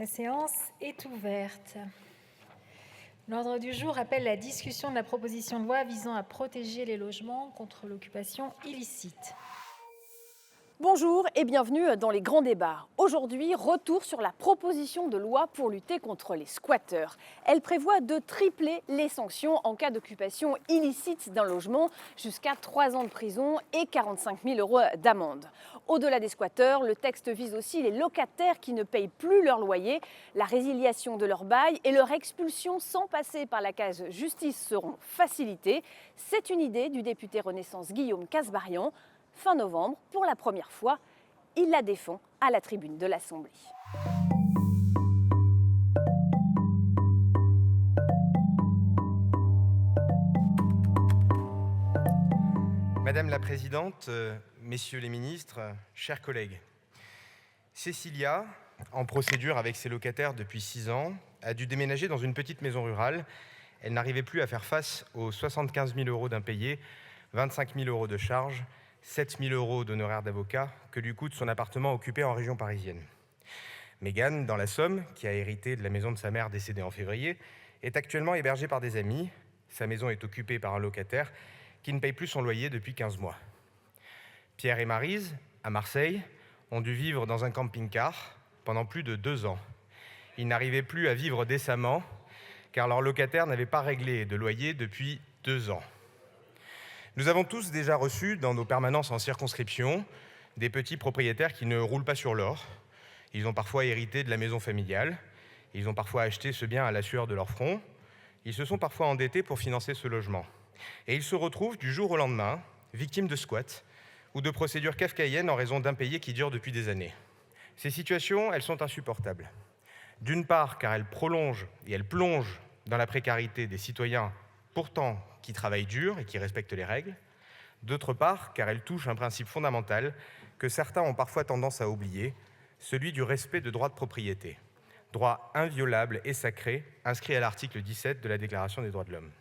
La séance est ouverte. L'ordre du jour appelle la discussion de la proposition de loi visant à protéger les logements contre l'occupation illicite. Bonjour et bienvenue dans les grands débats. Aujourd'hui, retour sur la proposition de loi pour lutter contre les squatteurs. Elle prévoit de tripler les sanctions en cas d'occupation illicite d'un logement, jusqu'à 3 ans de prison et 45 000 € d'amende. Au-delà des squatteurs, le texte vise aussi les locataires qui ne payent plus leur loyer. La résiliation de leur bail et leur expulsion sans passer par la case justice seront facilitées. C'est une idée du député Renaissance Guillaume Kasbarian. Fin novembre, pour la première fois, il la défend à la tribune de l'Assemblée. Madame la Présidente, Messieurs les ministres, chers collègues, Cécilia, en procédure avec ses locataires depuis 6 ans, a dû déménager dans une petite maison rurale. Elle n'arrivait plus à faire face aux 75 000 € d'impayés, 25 000 € de charges, 7 000 € d'honoraires d'avocat que lui coûte son appartement occupé en région parisienne. Mégane, dans la Somme, qui a hérité de la maison de sa mère décédée en février, est actuellement hébergée par des amis. Sa maison est occupée par un locataire qui ne paye plus son loyer depuis 15 mois. Pierre et Maryse, à Marseille, ont dû vivre dans un camping-car pendant plus de 2 ans. Ils n'arrivaient plus à vivre décemment car leur locataire n'avait pas réglé de loyer depuis 2 ans. Nous avons tous déjà reçu dans nos permanences en circonscription des petits propriétaires qui ne roulent pas sur l'or. Ils ont parfois hérité de la maison familiale. Ils ont parfois acheté ce bien à la sueur de leur front. Ils se sont parfois endettés pour financer ce logement. Et ils se retrouvent du jour au lendemain victimes de squats ou de procédures kafkaïennes en raison d'impayés qui durent depuis des années. Ces situations, elles sont insupportables. D'une part, car elles prolongent et elles plongent dans la précarité des citoyens pourtant qui travaillent dur et qui respectent les règles. D'autre part, car elles touchent un principe fondamental que certains ont parfois tendance à oublier, celui du respect de droits de propriété, droit inviolable et sacré, inscrit à l'article 17 de la Déclaration des droits de l'homme.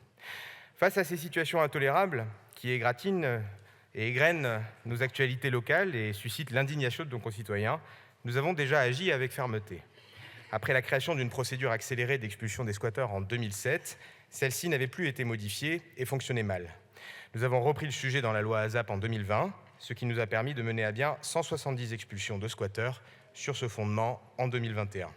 Face à ces situations intolérables qui égratignent et égrènent nos actualités locales et suscitent l'indignation de nos concitoyens, nous avons déjà agi avec fermeté. Après la création d'une procédure accélérée d'expulsion des squatteurs en 2007, celle-ci n'avait plus été modifiée et fonctionnait mal. Nous avons repris le sujet dans la loi ASAP en 2020, ce qui nous a permis de mener à bien 170 expulsions de squatteurs sur ce fondement en 2021.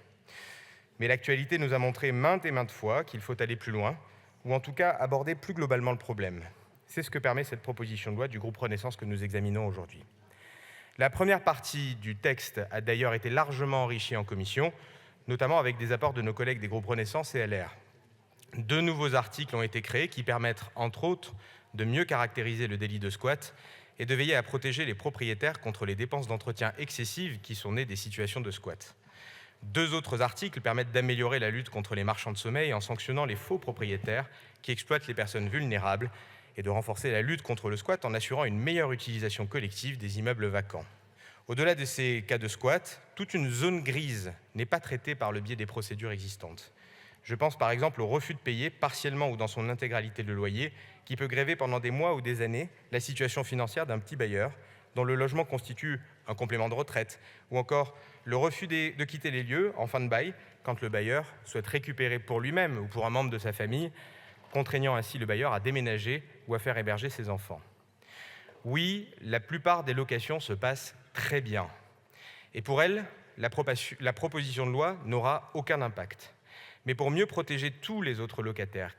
Mais l'actualité nous a montré maintes et maintes fois qu'il faut aller plus loin, ou en tout cas aborder plus globalement le problème. C'est ce que permet cette proposition de loi du groupe Renaissance que nous examinons aujourd'hui. La première partie du texte a d'ailleurs été largement enrichie en commission, notamment avec des apports de nos collègues des groupes Renaissance et LR. 2 nouveaux articles ont été créés qui permettent, entre autres, de mieux caractériser le délit de squat et de veiller à protéger les propriétaires contre les dépenses d'entretien excessives qui sont nées des situations de squat. 2 autres articles permettent d'améliorer la lutte contre les marchands de sommeil en sanctionnant les faux propriétaires qui exploitent les personnes vulnérables et de renforcer la lutte contre le squat en assurant une meilleure utilisation collective des immeubles vacants. Au-delà de ces cas de squat, toute une zone grise n'est pas traitée par le biais des procédures existantes. Je pense par exemple au refus de payer partiellement ou dans son intégralité le loyer, qui peut gréver pendant des mois ou des années la situation financière d'un petit bailleur, dont le logement constitue un complément de retraite, ou encore le refus de quitter les lieux en fin de bail, quand le bailleur souhaite récupérer pour lui-même ou pour un membre de sa famille, contraignant ainsi le bailleur à déménager ou à faire héberger ses enfants. Oui, la plupart des locations se passent très bien. Et pour elles, la proposition de loi n'aura aucun impact. Mais pour mieux protéger tous les autres locataires,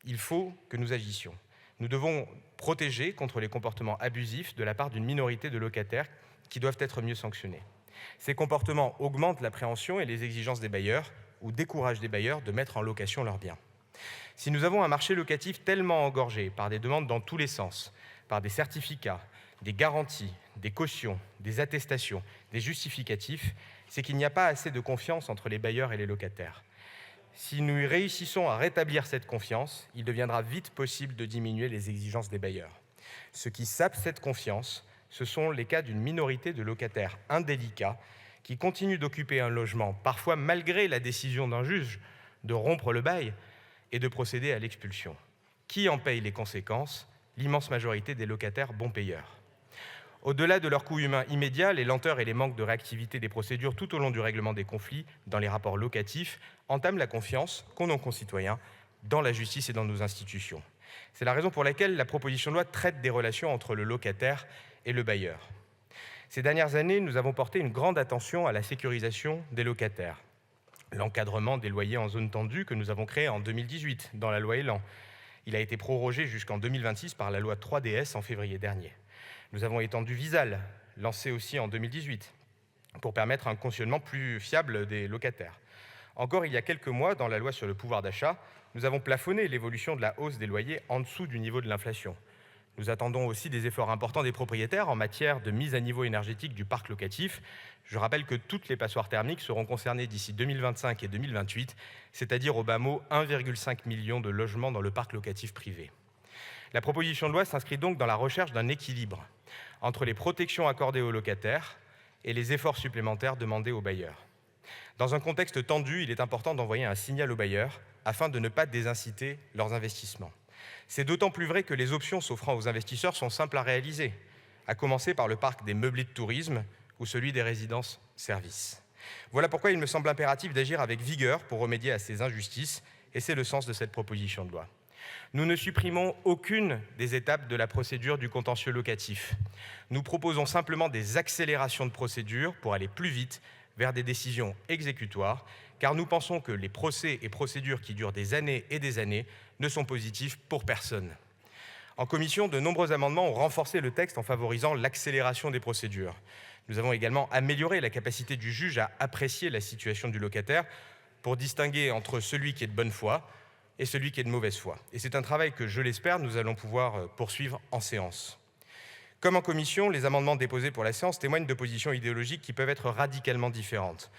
il faut que nous agissions. Nous devons protéger contre les comportements abusifs de la part d'une minorité de locataires qui doivent être mieux sanctionnés. Ces comportements augmentent l'appréhension et les exigences des bailleurs ou découragent des bailleurs de mettre en location leurs biens. Si nous avons un marché locatif tellement engorgé par des demandes dans tous les sens, par des certificats, des garanties, des cautions, des attestations, des justificatifs, c'est qu'il n'y a pas assez de confiance entre les bailleurs et les locataires. Si nous réussissons à rétablir cette confiance, il deviendra vite possible de diminuer les exigences des bailleurs. Ce qui sape cette confiance, ce sont les cas d'une minorité de locataires indélicats qui continuent d'occuper un logement, parfois malgré la décision d'un juge de rompre le bail et de procéder à l'expulsion. Qui en paye les conséquences? L'immense majorité des locataires bons payeurs. Au-delà de leur coût humain immédiat, les lenteurs et les manques de réactivité des procédures tout au long du règlement des conflits dans les rapports locatifs entament la confiance qu'ont nos concitoyens dans la justice et dans nos institutions. C'est la raison pour laquelle la proposition de loi traite des relations entre le locataire et le bailleur. Ces dernières années, nous avons porté une grande attention à la sécurisation des locataires. L'encadrement des loyers en zone tendue que nous avons créé en 2018 dans la loi Elan. Il a été prorogé jusqu'en 2026 par la loi 3DS en février dernier. Nous avons étendu Visal, lancé aussi en 2018, pour permettre un cautionnement plus fiable des locataires. Encore il y a quelques mois, dans la loi sur le pouvoir d'achat, nous avons plafonné l'évolution de la hausse des loyers en dessous du niveau de l'inflation. Nous attendons aussi des efforts importants des propriétaires en matière de mise à niveau énergétique du parc locatif. Je rappelle que toutes les passoires thermiques seront concernées d'ici 2025 et 2028, c'est-à-dire au bas mot 1,5 million de logements dans le parc locatif privé. La proposition de loi s'inscrit donc dans la recherche d'un équilibre entre les protections accordées aux locataires et les efforts supplémentaires demandés aux bailleurs. Dans un contexte tendu, il est important d'envoyer un signal aux bailleurs afin de ne pas désinciter leurs investissements. C'est d'autant plus vrai que les options s'offrant aux investisseurs sont simples à réaliser, à commencer par le parc des meublés de tourisme ou celui des résidences-services. Voilà pourquoi il me semble impératif d'agir avec vigueur pour remédier à ces injustices, et c'est le sens de cette proposition de loi. Nous ne supprimons aucune des étapes de la procédure du contentieux locatif. Nous proposons simplement des accélérations de procédure pour aller plus vite vers des décisions exécutoires, car nous pensons que les procès et procédures qui durent des années et des années ne sont positifs pour personne. En commission, de nombreux amendements ont renforcé le texte en favorisant l'accélération des procédures. Nous avons également amélioré la capacité du juge à apprécier la situation du locataire pour distinguer entre celui qui est de bonne foi et celui qui est de mauvaise foi. Et c'est un travail que, je l'espère, nous allons pouvoir poursuivre en séance. Comme en commission, les amendements déposés pour la séance témoignent de positions idéologiques qui peuvent être radicalement différentes.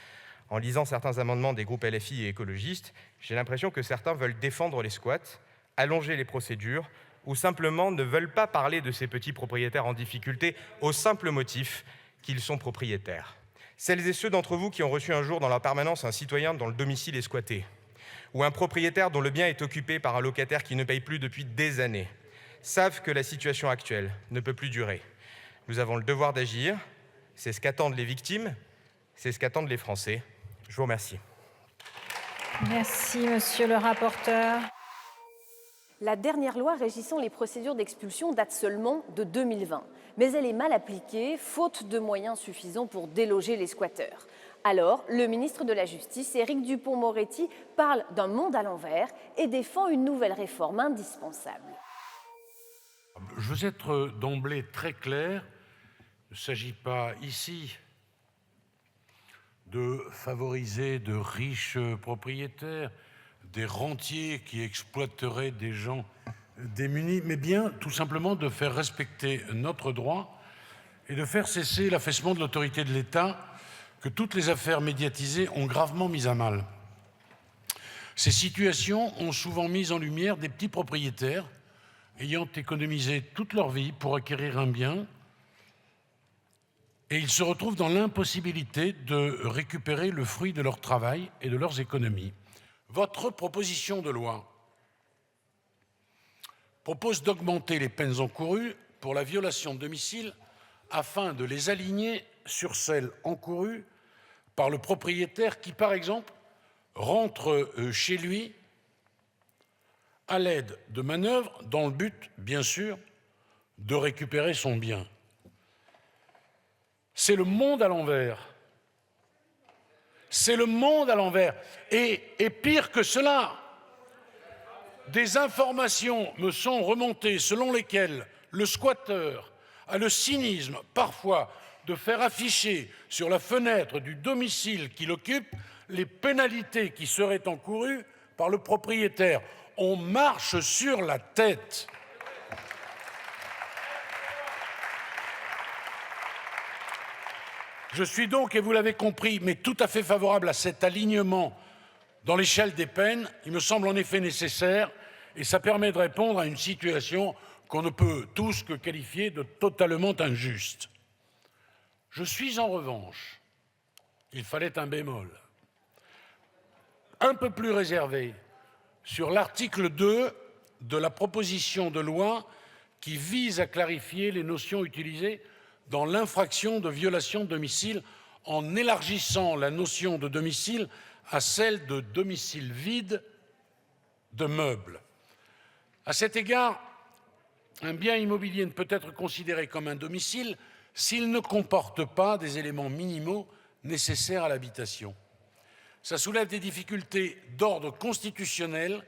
En lisant certains amendements des groupes LFI et écologistes, j'ai l'impression que certains veulent défendre les squats, allonger les procédures, ou simplement ne veulent pas parler de ces petits propriétaires en difficulté au simple motif qu'ils sont propriétaires. Celles et ceux d'entre vous qui ont reçu un jour dans leur permanence un citoyen dont le domicile est squatté, ou un propriétaire dont le bien est occupé par un locataire qui ne paye plus depuis des années, savent que la situation actuelle ne peut plus durer. Nous avons le devoir d'agir, c'est ce qu'attendent les victimes, c'est ce qu'attendent les Français. Je vous remercie. Merci, monsieur le rapporteur. La dernière loi régissant les procédures d'expulsion date seulement de 2020, mais elle est mal appliquée, faute de moyens suffisants pour déloger les squatteurs. Alors, le ministre de la Justice, Éric Dupond-Moretti, parle d'un monde à l'envers et défend une nouvelle réforme indispensable. Je veux être d'emblée très clair, il ne s'agit pas ici de favoriser de riches propriétaires, des rentiers qui exploiteraient des gens démunis, mais bien tout simplement de faire respecter notre droit et de faire cesser l'affaissement de l'autorité de l'État que toutes les affaires médiatisées ont gravement mis à mal. Ces situations ont souvent mis en lumière des petits propriétaires ayant économisé toute leur vie pour acquérir un bien, et ils se retrouvent dans l'impossibilité de récupérer le fruit de leur travail et de leurs économies. Votre proposition de loi propose d'augmenter les peines encourues pour la violation de domicile afin de les aligner sur celles encourues par le propriétaire qui, par exemple, rentre chez lui à l'aide de manœuvres dans le but, bien sûr, de récupérer son bien. C'est le monde à l'envers. C'est le monde à l'envers. Et pire que cela, des informations me sont remontées selon lesquelles le squatteur a le cynisme, parfois, de faire afficher sur la fenêtre du domicile qu'il occupe les pénalités qui seraient encourues par le propriétaire. On marche sur la tête. Je suis donc, et vous l'avez compris, mais tout à fait favorable à cet alignement dans l'échelle des peines. Il me semble en effet nécessaire et ça permet de répondre à une situation qu'on ne peut tous que qualifier de totalement injuste. Je suis en revanche, il fallait un bémol, un peu plus réservé sur l'article 2 de la proposition de loi qui vise à clarifier les notions utilisées dans l'infraction de violation de domicile en élargissant la notion de domicile à celle de domicile vide de meubles. À cet égard, un bien immobilier ne peut être considéré comme un domicile s'il ne comporte pas des éléments minimaux nécessaires à l'habitation. Ça soulève des difficultés d'ordre constitutionnel,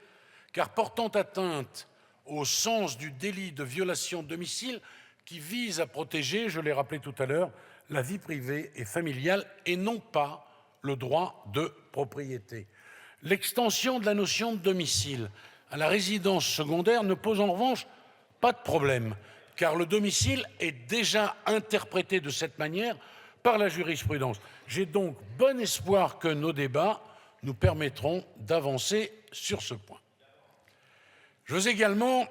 car portant atteinte au sens du délit de violation de domicile qui vise à protéger, je l'ai rappelé tout à l'heure, la vie privée et familiale et non pas le droit de propriété. L'extension de la notion de domicile à la résidence secondaire ne pose en revanche pas de problème, car le domicile est déjà interprété de cette manière par la jurisprudence. J'ai donc bon espoir que nos débats nous permettront d'avancer sur ce point. Je veux également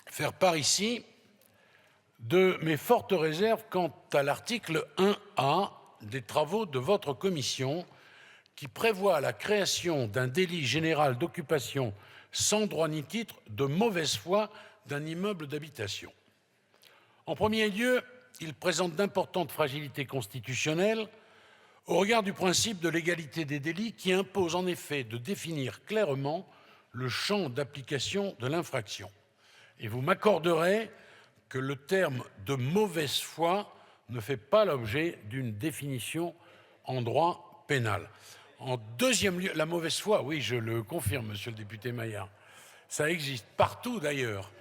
faire part ici de mes fortes réserves quant à l'article 1A des travaux de votre commission qui prévoit la création d'un délit général d'occupation sans droit ni titre de mauvaise foi d'un immeuble d'habitation. En premier lieu, il présente d'importantes fragilités constitutionnelles au regard du principe de l'égalité des délits qui impose en effet de définir clairement le champ d'application de l'infraction. Et vous m'accorderez que le terme de mauvaise foi ne fait pas l'objet d'une définition en droit pénal. En deuxième lieu, la mauvaise foi, oui, je le confirme, monsieur le député Maillard, ça existe partout d'ailleurs,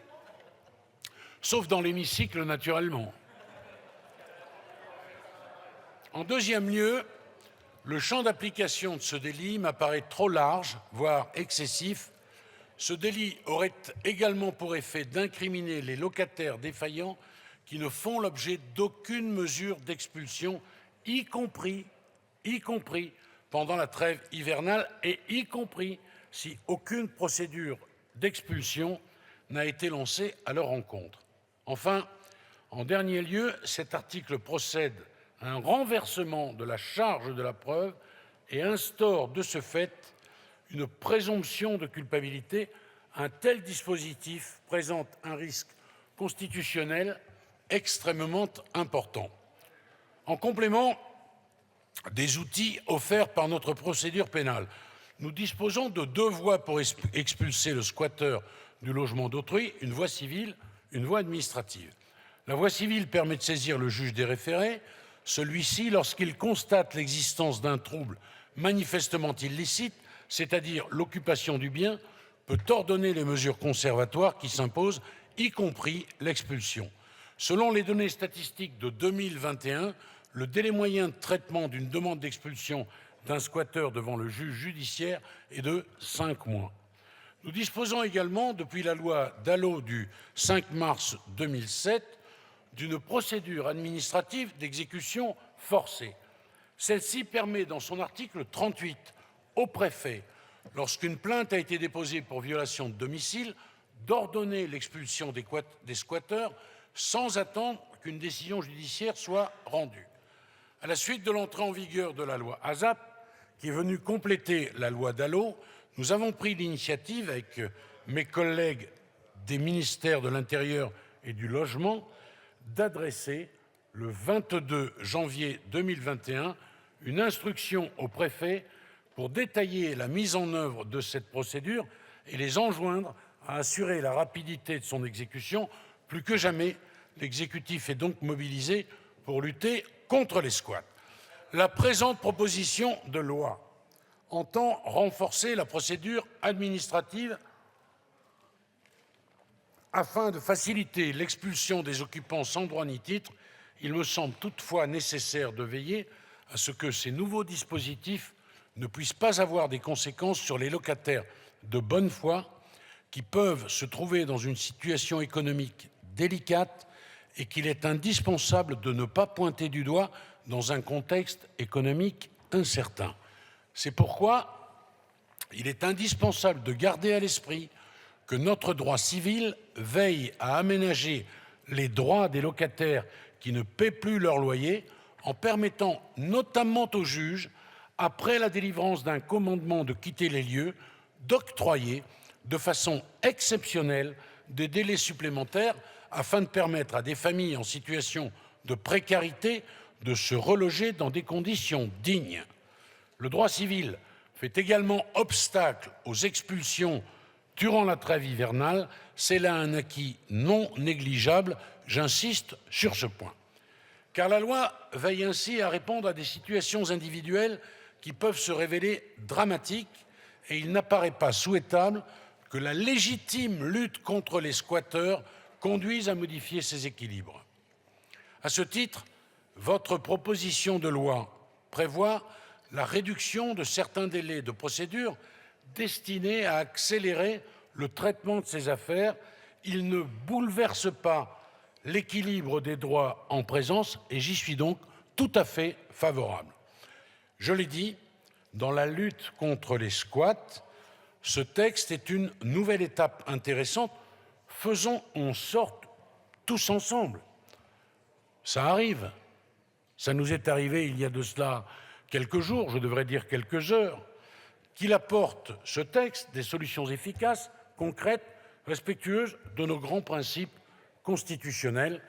sauf dans l'hémicycle naturellement. En deuxième lieu, le champ d'application de ce délit m'apparaît trop large, voire excessif. Ce délit aurait également pour effet d'incriminer les locataires défaillants qui ne font l'objet d'aucune mesure d'expulsion, y compris pendant la trêve hivernale et y compris si aucune procédure d'expulsion n'a été lancée à leur encontre. Enfin, en dernier lieu, cet article procède à un renversement de la charge de la preuve et instaure de ce fait une présomption de culpabilité. Un tel dispositif présente un risque constitutionnel extrêmement important. En complément des outils offerts par notre procédure pénale, nous disposons de deux voies pour expulser le squatteur du logement d'autrui, une voie civile, une voie administrative. La voie civile permet de saisir le juge des référés. Celui-ci, lorsqu'il constate l'existence d'un trouble manifestement illicite, c'est-à-dire l'occupation du bien, peut ordonner les mesures conservatoires qui s'imposent, y compris l'expulsion. Selon les données statistiques de 2021, le délai moyen de traitement d'une demande d'expulsion d'un squatteur devant le juge judiciaire est de 5 mois. Nous disposons également, depuis la loi Dallot du 5 mars 2007, d'une procédure administrative d'exécution forcée. Celle-ci permet, dans son article 38, au préfet, lorsqu'une plainte a été déposée pour violation de domicile, d'ordonner l'expulsion des squatteurs sans attendre qu'une décision judiciaire soit rendue. À la suite de l'entrée en vigueur de la loi ASAP, qui est venue compléter la loi Dallot, nous avons pris l'initiative, avec mes collègues des ministères de l'Intérieur et du Logement, d'adresser le 22 janvier 2021 une instruction au préfet pour détailler la mise en œuvre de cette procédure et les enjoindre à assurer la rapidité de son exécution. Plus que jamais, l'exécutif est donc mobilisé pour lutter contre les squats. La présente proposition de loi entend renforcer la procédure administrative afin de faciliter l'expulsion des occupants sans droit ni titre. Il me semble toutefois nécessaire de veiller à ce que ces nouveaux dispositifs ne puissent pas avoir des conséquences sur les locataires de bonne foi qui peuvent se trouver dans une situation économique délicate et qu'il est indispensable de ne pas pointer du doigt dans un contexte économique incertain. C'est pourquoi il est indispensable de garder à l'esprit que notre droit civil veille à aménager les droits des locataires qui ne paient plus leur loyer en permettant notamment aux juges, après la délivrance d'un commandement de quitter les lieux, d'octroyer de façon exceptionnelle des délais supplémentaires afin de permettre à des familles en situation de précarité de se reloger dans des conditions dignes. Le droit civil fait également obstacle aux expulsions durant la trêve hivernale. C'est là un acquis non négligeable, j'insiste sur ce point. Car la loi veille ainsi à répondre à des situations individuelles qui peuvent se révéler dramatiques et il n'apparaît pas souhaitable que la légitime lutte contre les squatteurs conduise à modifier ces équilibres. À ce titre, votre proposition de loi prévoit la réduction de certains délais de procédure destinés à accélérer le traitement de ces affaires. Il ne bouleverse pas l'équilibre des droits en présence et j'y suis donc tout à fait favorable. Je l'ai dit, dans la lutte contre les squats, ce texte est une nouvelle étape intéressante. Faisons en sorte, tous ensemble, ça arrive, ça nous est arrivé il y a de cela quelques jours, je devrais dire quelques heures, qu'il apporte ce texte des solutions efficaces, concrètes, respectueuses de nos grands principes constitutionnels.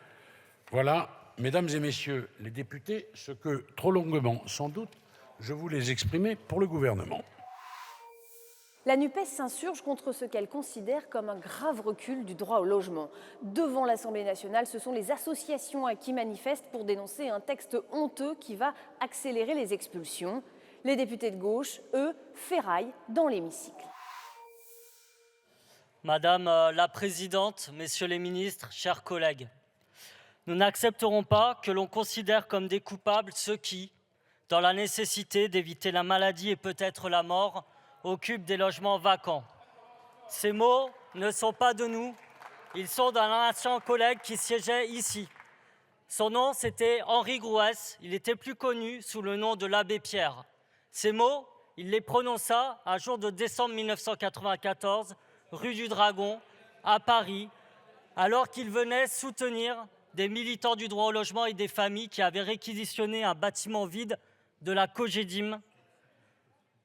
Voilà, mesdames et messieurs les députés, ce que, trop longuement sans doute, je voulais exprimer pour le gouvernement. La NUPES s'insurge contre ce qu'elle considère comme un grave recul du droit au logement. Devant l'Assemblée nationale, ce sont les associations qui manifestent pour dénoncer un texte honteux qui va accélérer les expulsions. Les députés de gauche, eux, ferraillent dans l'hémicycle. Madame la Présidente, Messieurs les ministres, chers collègues, nous n'accepterons pas que l'on considère comme des coupables ceux qui, dans la nécessité d'éviter la maladie et peut-être la mort, occupent des logements vacants. Ces mots ne sont pas de nous, ils sont d'un ancien collègue qui siégeait ici. Son nom, c'était Henri Grouès, il était plus connu sous le nom de l'abbé Pierre. Ces mots, il les prononça un jour de décembre 1994, rue du Dragon, à Paris, alors qu'il venait soutenir des militants du droit au logement et des familles qui avaient réquisitionné un bâtiment vide de la Cogedim.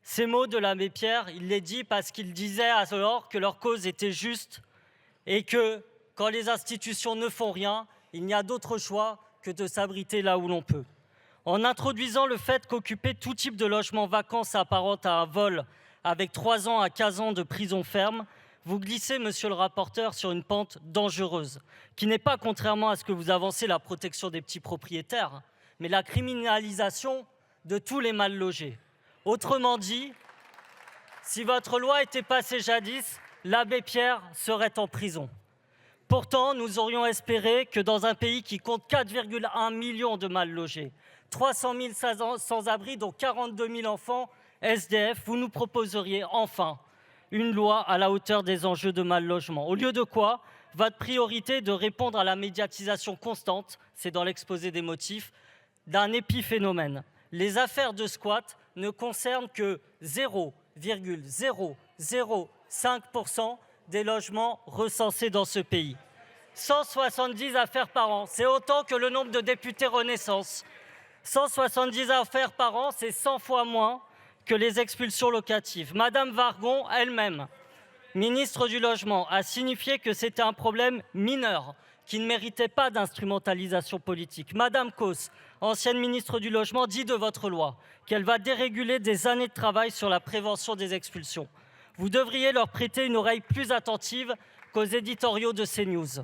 Ces mots de l'abbé Pierre, il les dit parce qu'il disait alors que leur cause était juste et que quand les institutions ne font rien, il n'y a d'autre choix que de s'abriter là où l'on peut. En introduisant le fait qu'occuper tout type de logement vacant s'apparente à un vol avec 3 ans à 15 ans de prison ferme, vous glissez, monsieur le rapporteur, sur une pente dangereuse, qui n'est pas, contrairement à ce que vous avancez, la protection des petits propriétaires, mais la criminalisation de tous les mal logés. Autrement dit, si votre loi était passée jadis, l'abbé Pierre serait en prison. Pourtant, nous aurions espéré que dans un pays qui compte 4,1 millions de mal logés, 300 000 sans-abri, dont 42 000 enfants SDF, vous nous proposeriez enfin une loi à la hauteur des enjeux de mal logement. Au lieu de quoi, votre priorité est de répondre à la médiatisation constante, c'est dans l'exposé des motifs, d'un épiphénomène. Les affaires de squat ne concernent que 0,005% des logements recensés dans ce pays. 170 affaires par an, c'est autant que le nombre de députés Renaissance. 170 affaires par an, c'est 100 fois moins que les expulsions locatives. Madame Wargon, elle-même, ministre du Logement, a signifié que c'était un problème mineur qui ne méritait pas d'instrumentalisation politique. Madame Causse, ancienne ministre du Logement, dit de votre loi qu'elle va déréguler des années de travail sur la prévention des expulsions. Vous devriez leur prêter une oreille plus attentive qu'aux éditoriaux de CNews.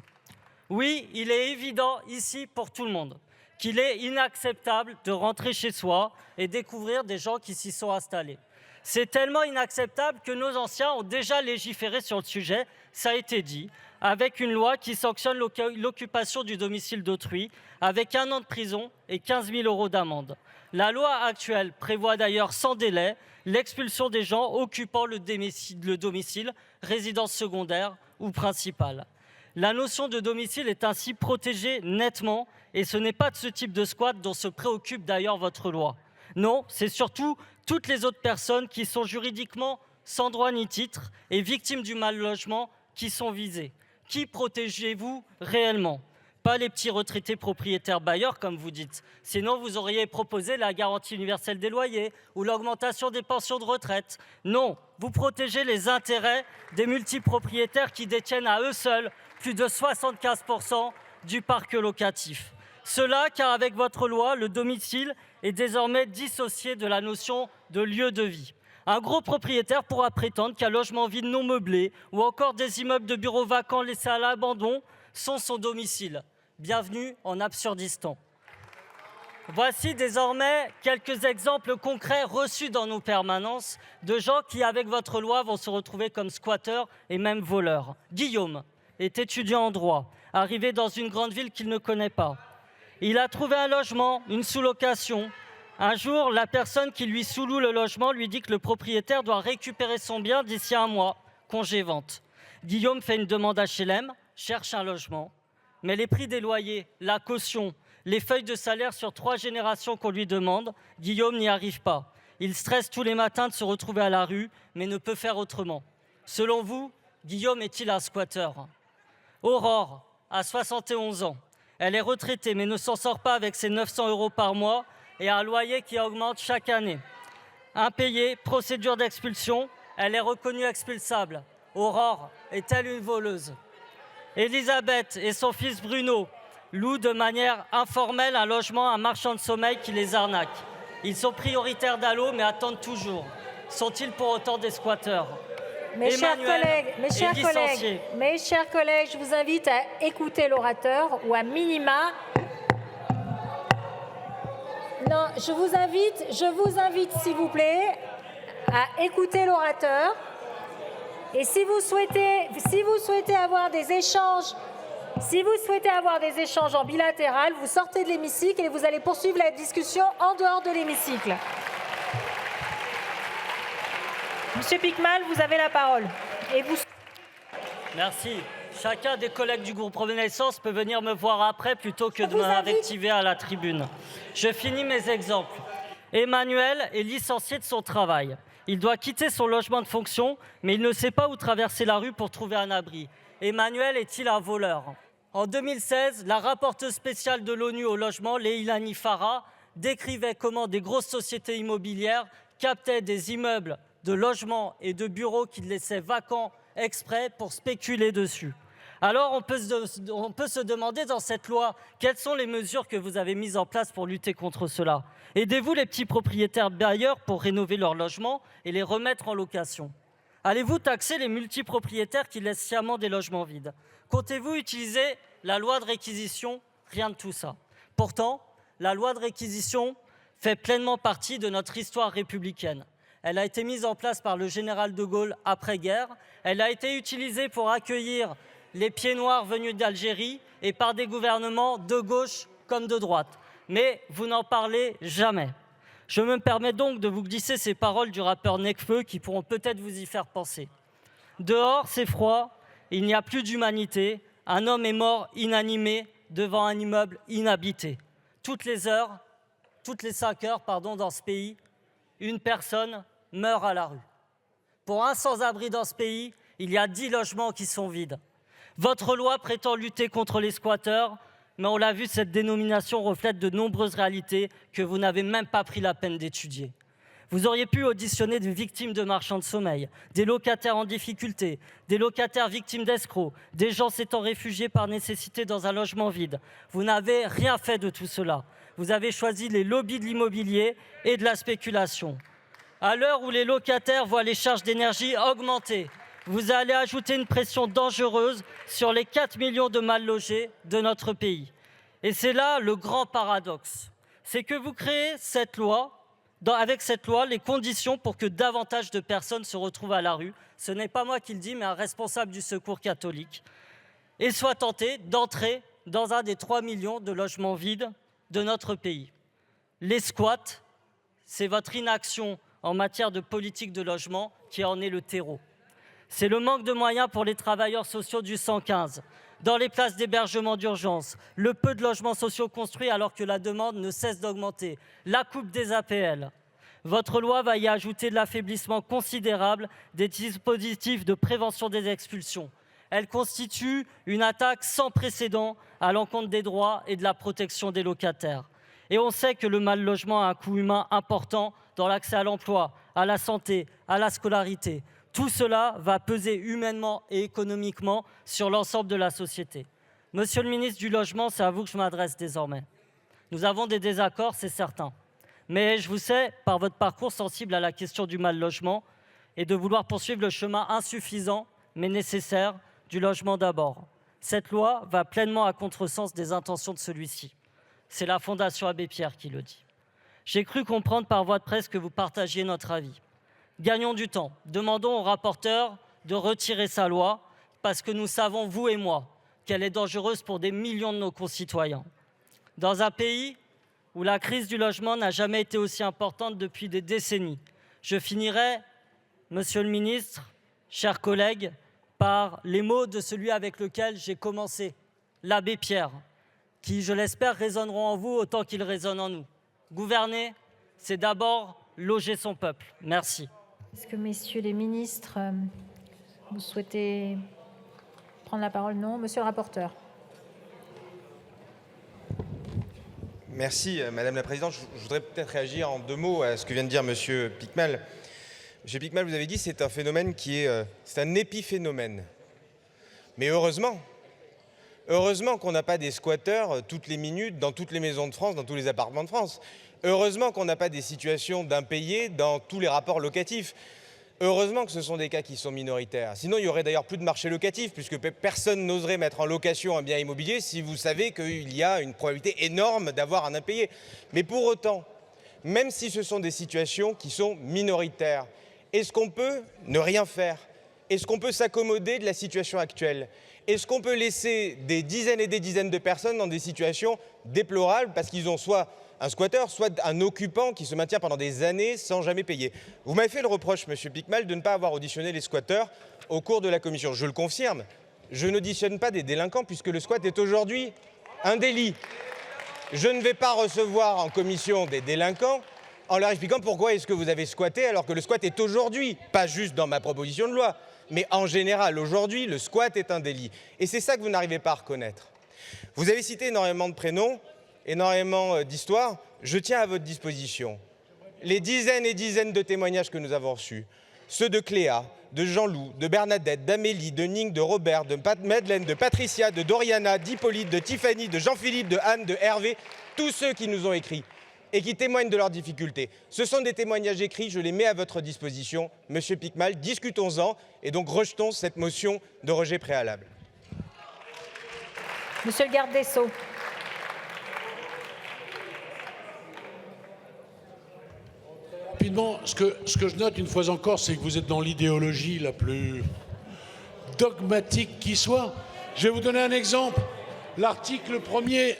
Oui, il est évident ici pour tout le monde qu'il est inacceptable de rentrer chez soi et découvrir des gens qui s'y sont installés. C'est tellement inacceptable que nos anciens ont déjà légiféré sur le sujet, ça a été dit, avec une loi qui sanctionne l'occupation du domicile d'autrui, avec 1 an de prison et 15 000 € d'amende. La loi actuelle prévoit d'ailleurs sans délai l'expulsion des gens occupant le domicile, résidence secondaire ou principale. La notion de domicile est ainsi protégée nettement et ce n'est pas de ce type de squat dont se préoccupe d'ailleurs votre loi. Non, c'est surtout toutes les autres personnes qui sont juridiquement sans droit ni titre et victimes du mal logement qui sont visées. Qui protégez-vous réellement? Pas les petits retraités propriétaires bailleurs, comme vous dites. Sinon, vous auriez proposé la garantie universelle des loyers ou l'augmentation des pensions de retraite. Non, vous protégez les intérêts des multipropriétaires qui détiennent à eux seuls plus de 75% du parc locatif. Cela car avec votre loi, le domicile est désormais dissocié de la notion de lieu de vie. Un gros propriétaire pourra prétendre qu'un logement vide non meublé ou encore des immeubles de bureaux vacants laissés à l'abandon sont son domicile. Bienvenue en Absurdistan. Voici désormais quelques exemples concrets reçus dans nos permanences de gens qui, avec votre loi, vont se retrouver comme squatteurs et même voleurs. Guillaume est étudiant en droit, arrivé dans une grande ville qu'il ne connaît pas. Il a trouvé un logement, une sous-location. Un jour, la personne qui lui sous-loue le logement lui dit que le propriétaire doit récupérer son bien d'ici 1 mois, congé-vente. Guillaume fait une demande HLM, cherche un logement, mais les prix des loyers, la caution, les feuilles de salaire sur 3 générations qu'on lui demande, Guillaume n'y arrive pas. Il stresse tous les matins de se retrouver à la rue, mais ne peut faire autrement. Selon vous, Guillaume est-il un squatteur? Aurore a 71 ans. Elle est retraitée, mais ne s'en sort pas avec ses 900 € par mois et un loyer qui augmente chaque année. Impayée, procédure d'expulsion, elle est reconnue expulsable. Aurore est-elle une voleuse? Elisabeth et son fils Bruno louent de manière informelle un logement à un marchand de sommeil qui les arnaque. Ils sont prioritaires d'Allo, mais attendent toujours. Sont-ils pour autant des squatteurs? Mes chers licencié. collègues, je vous invite à écouter l'orateur ou à minima. Non, je vous invite, s'il vous plaît, à écouter l'orateur. Et si vous souhaitez avoir des échanges en bilatéral, vous sortez de l'hémicycle et vous allez poursuivre la discussion en dehors de l'hémicycle. Monsieur Picmal, vous avez la parole. Merci. Chacun des collègues du groupe Renaissance peut venir me voir après plutôt que de m'invectiver à la tribune. Je finis mes exemples. Emmanuel est licencié de son travail. Il doit quitter son logement de fonction, mais il ne sait pas où traverser la rue pour trouver un abri. Emmanuel est-il un voleur? En 2016, la rapporteuse spéciale de l'ONU au logement, Leilani Farah, décrivait comment des grosses sociétés immobilières captaient des immeubles de logements et de bureaux qu'ils laissaient vacants exprès pour spéculer dessus. Alors on peut se demander dans cette loi, quelles sont les mesures que vous avez mises en place pour lutter contre cela? Aidez-vous les petits propriétaires bailleurs pour rénover leurs logements et les remettre en location? Allez-vous taxer les multipropriétaires qui laissent sciemment des logements vides? Comptez-vous utiliser la loi de réquisition? Rien de tout ça. Pourtant, la loi de réquisition fait pleinement partie de notre histoire républicaine. Elle a été mise en place par le général de Gaulle après-guerre. Elle a été utilisée pour accueillir les pieds noirs venus d'Algérie et par des gouvernements de gauche comme de droite. Mais vous n'en parlez jamais. Je me permets donc de vous glisser ces paroles du rappeur Nekfeu qui pourront peut-être vous y faire penser. Dehors, c'est froid, il n'y a plus d'humanité. Un homme est mort inanimé devant un immeuble inhabité. Toutes les 5 heures, dans ce pays, une personne meurt à la rue. Pour un sans-abri dans ce pays, il y a 10 logements qui sont vides. Votre loi prétend lutter contre les squatteurs, mais on l'a vu, cette dénomination reflète de nombreuses réalités que vous n'avez même pas pris la peine d'étudier. Vous auriez pu auditionner des victimes de marchands de sommeil, des locataires en difficulté, des locataires victimes d'escrocs, des gens s'étant réfugiés par nécessité dans un logement vide. Vous n'avez rien fait de tout cela. Vous avez choisi les lobbies de l'immobilier et de la spéculation. À l'heure où les locataires voient les charges d'énergie augmenter, vous allez ajouter une pression dangereuse sur les 4 millions de mal logés de notre pays. Et c'est là le grand paradoxe. C'est que vous créez avec cette loi les conditions pour que davantage de personnes se retrouvent à la rue. Ce n'est pas moi qui le dis, mais un responsable du Secours catholique. Et soient tentés d'entrer dans un des 3 millions de logements vides de notre pays. Les squats, c'est votre inaction en matière de politique de logement qui en est le terreau. C'est le manque de moyens pour les travailleurs sociaux du 115, dans les places d'hébergement d'urgence, le peu de logements sociaux construits alors que la demande ne cesse d'augmenter, la coupe des APL. Votre loi va y ajouter de l'affaiblissement considérable des dispositifs de prévention des expulsions. Elle constitue une attaque sans précédent à l'encontre des droits et de la protection des locataires. Et on sait que le mal-logement a un coût humain important dans l'accès à l'emploi, à la santé, à la scolarité. Tout cela va peser humainement et économiquement sur l'ensemble de la société. Monsieur le ministre du Logement, c'est à vous que je m'adresse désormais. Nous avons des désaccords, c'est certain. Mais je vous sais, par votre parcours, sensible à la question du mal-logement et de vouloir poursuivre le chemin insuffisant, mais nécessaire, du logement d'abord. Cette loi va pleinement à contresens des intentions de celui-ci. C'est la Fondation Abbé Pierre qui le dit. J'ai cru comprendre par voie de presse que vous partagiez notre avis. Gagnons du temps. Demandons au rapporteur de retirer sa loi, parce que nous savons, vous et moi, qu'elle est dangereuse pour des millions de nos concitoyens. Dans un pays où la crise du logement n'a jamais été aussi importante depuis des décennies, je finirai, Monsieur le ministre, chers collègues, par les mots de celui avec lequel j'ai commencé, l'abbé Pierre, qui, je l'espère, résonneront en vous autant qu'ils résonnent en nous. Gouverner, c'est d'abord loger son peuple. Merci. Est-ce que, messieurs les ministres, vous souhaitez prendre la parole? Non. Monsieur le rapporteur. Merci, Madame la Présidente. Je voudrais peut-être réagir en 2 mots à ce que vient de dire Monsieur Picmal. Monsieur Picmal, vous avez dit que c'est un phénomène c'est un épiphénomène. Mais heureusement qu'on n'a pas des squatteurs toutes les minutes dans toutes les maisons de France, dans tous les appartements de France. Heureusement qu'on n'a pas des situations d'impayés dans tous les rapports locatifs. Heureusement que ce sont des cas qui sont minoritaires. Sinon, il n'y aurait d'ailleurs plus de marché locatif, puisque personne n'oserait mettre en location un bien immobilier si vous savez qu'il y a une probabilité énorme d'avoir un impayé. Mais pour autant, même si ce sont des situations qui sont minoritaires, est-ce qu'on peut ne rien faire? Est-ce qu'on peut s'accommoder de la situation actuelle? Est-ce qu'on peut laisser des dizaines et des dizaines de personnes dans des situations déplorables parce qu'ils ont soit un squatteur, soit un occupant qui se maintient pendant des années sans jamais payer? Vous m'avez fait le reproche, Monsieur Picmal, de ne pas avoir auditionné les squatteurs au cours de la commission. Je le confirme, je n'auditionne pas des délinquants puisque le squat est aujourd'hui un délit. Je ne vais pas recevoir en commission des délinquants en leur expliquant pourquoi est-ce que vous avez squatté alors que le squat est aujourd'hui, pas juste dans ma proposition de loi, mais en général, aujourd'hui, le squat est un délit. Et c'est ça que vous n'arrivez pas à reconnaître. Vous avez cité énormément de prénoms, énormément d'histoires. Je tiens à votre disposition les dizaines et dizaines de témoignages que nous avons reçus. Ceux de Cléa, de Jean-Loup, de Bernadette, d'Amélie, de Ning, de Robert, de Madeleine, de Patricia, de Doriana, d'Hippolyte, de Tiffany, de Jean-Philippe, de Anne, de Hervé, tous ceux qui nous ont écrit et qui témoignent de leurs difficultés. Ce sont des témoignages écrits, je les mets à votre disposition. Monsieur Picmal, discutons-en et donc rejetons cette motion de rejet préalable. Monsieur le garde des Sceaux. Rapidement, ce que je note une fois encore, c'est que vous êtes dans l'idéologie la plus dogmatique qui soit. Je vais vous donner un exemple. L'article 1er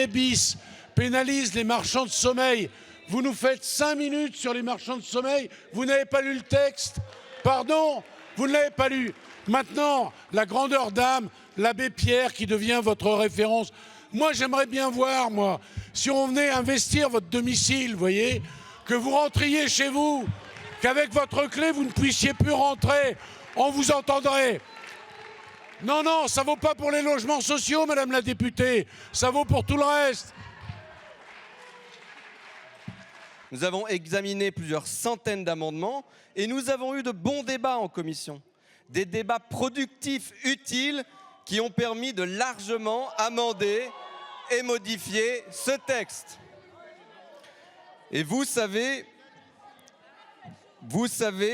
bis pénalise les marchands de sommeil. Vous nous faites 5 minutes sur les marchands de sommeil. Vous n'avez pas lu le texte? Pardon, vous ne l'avez pas lu. Maintenant, la grandeur d'âme, l'abbé Pierre qui devient votre référence. Moi, j'aimerais bien voir, si on venait investir votre domicile, vous voyez, que vous rentriez chez vous, qu'avec votre clé, vous ne puissiez plus rentrer. On vous entendrait. Non, ça vaut pas pour les logements sociaux, Madame la députée. Ça vaut pour tout le reste. Nous avons examiné plusieurs centaines d'amendements et nous avons eu de bons débats en commission. Des débats productifs, utiles, qui ont permis de largement amender et modifier ce texte. Et vous savez,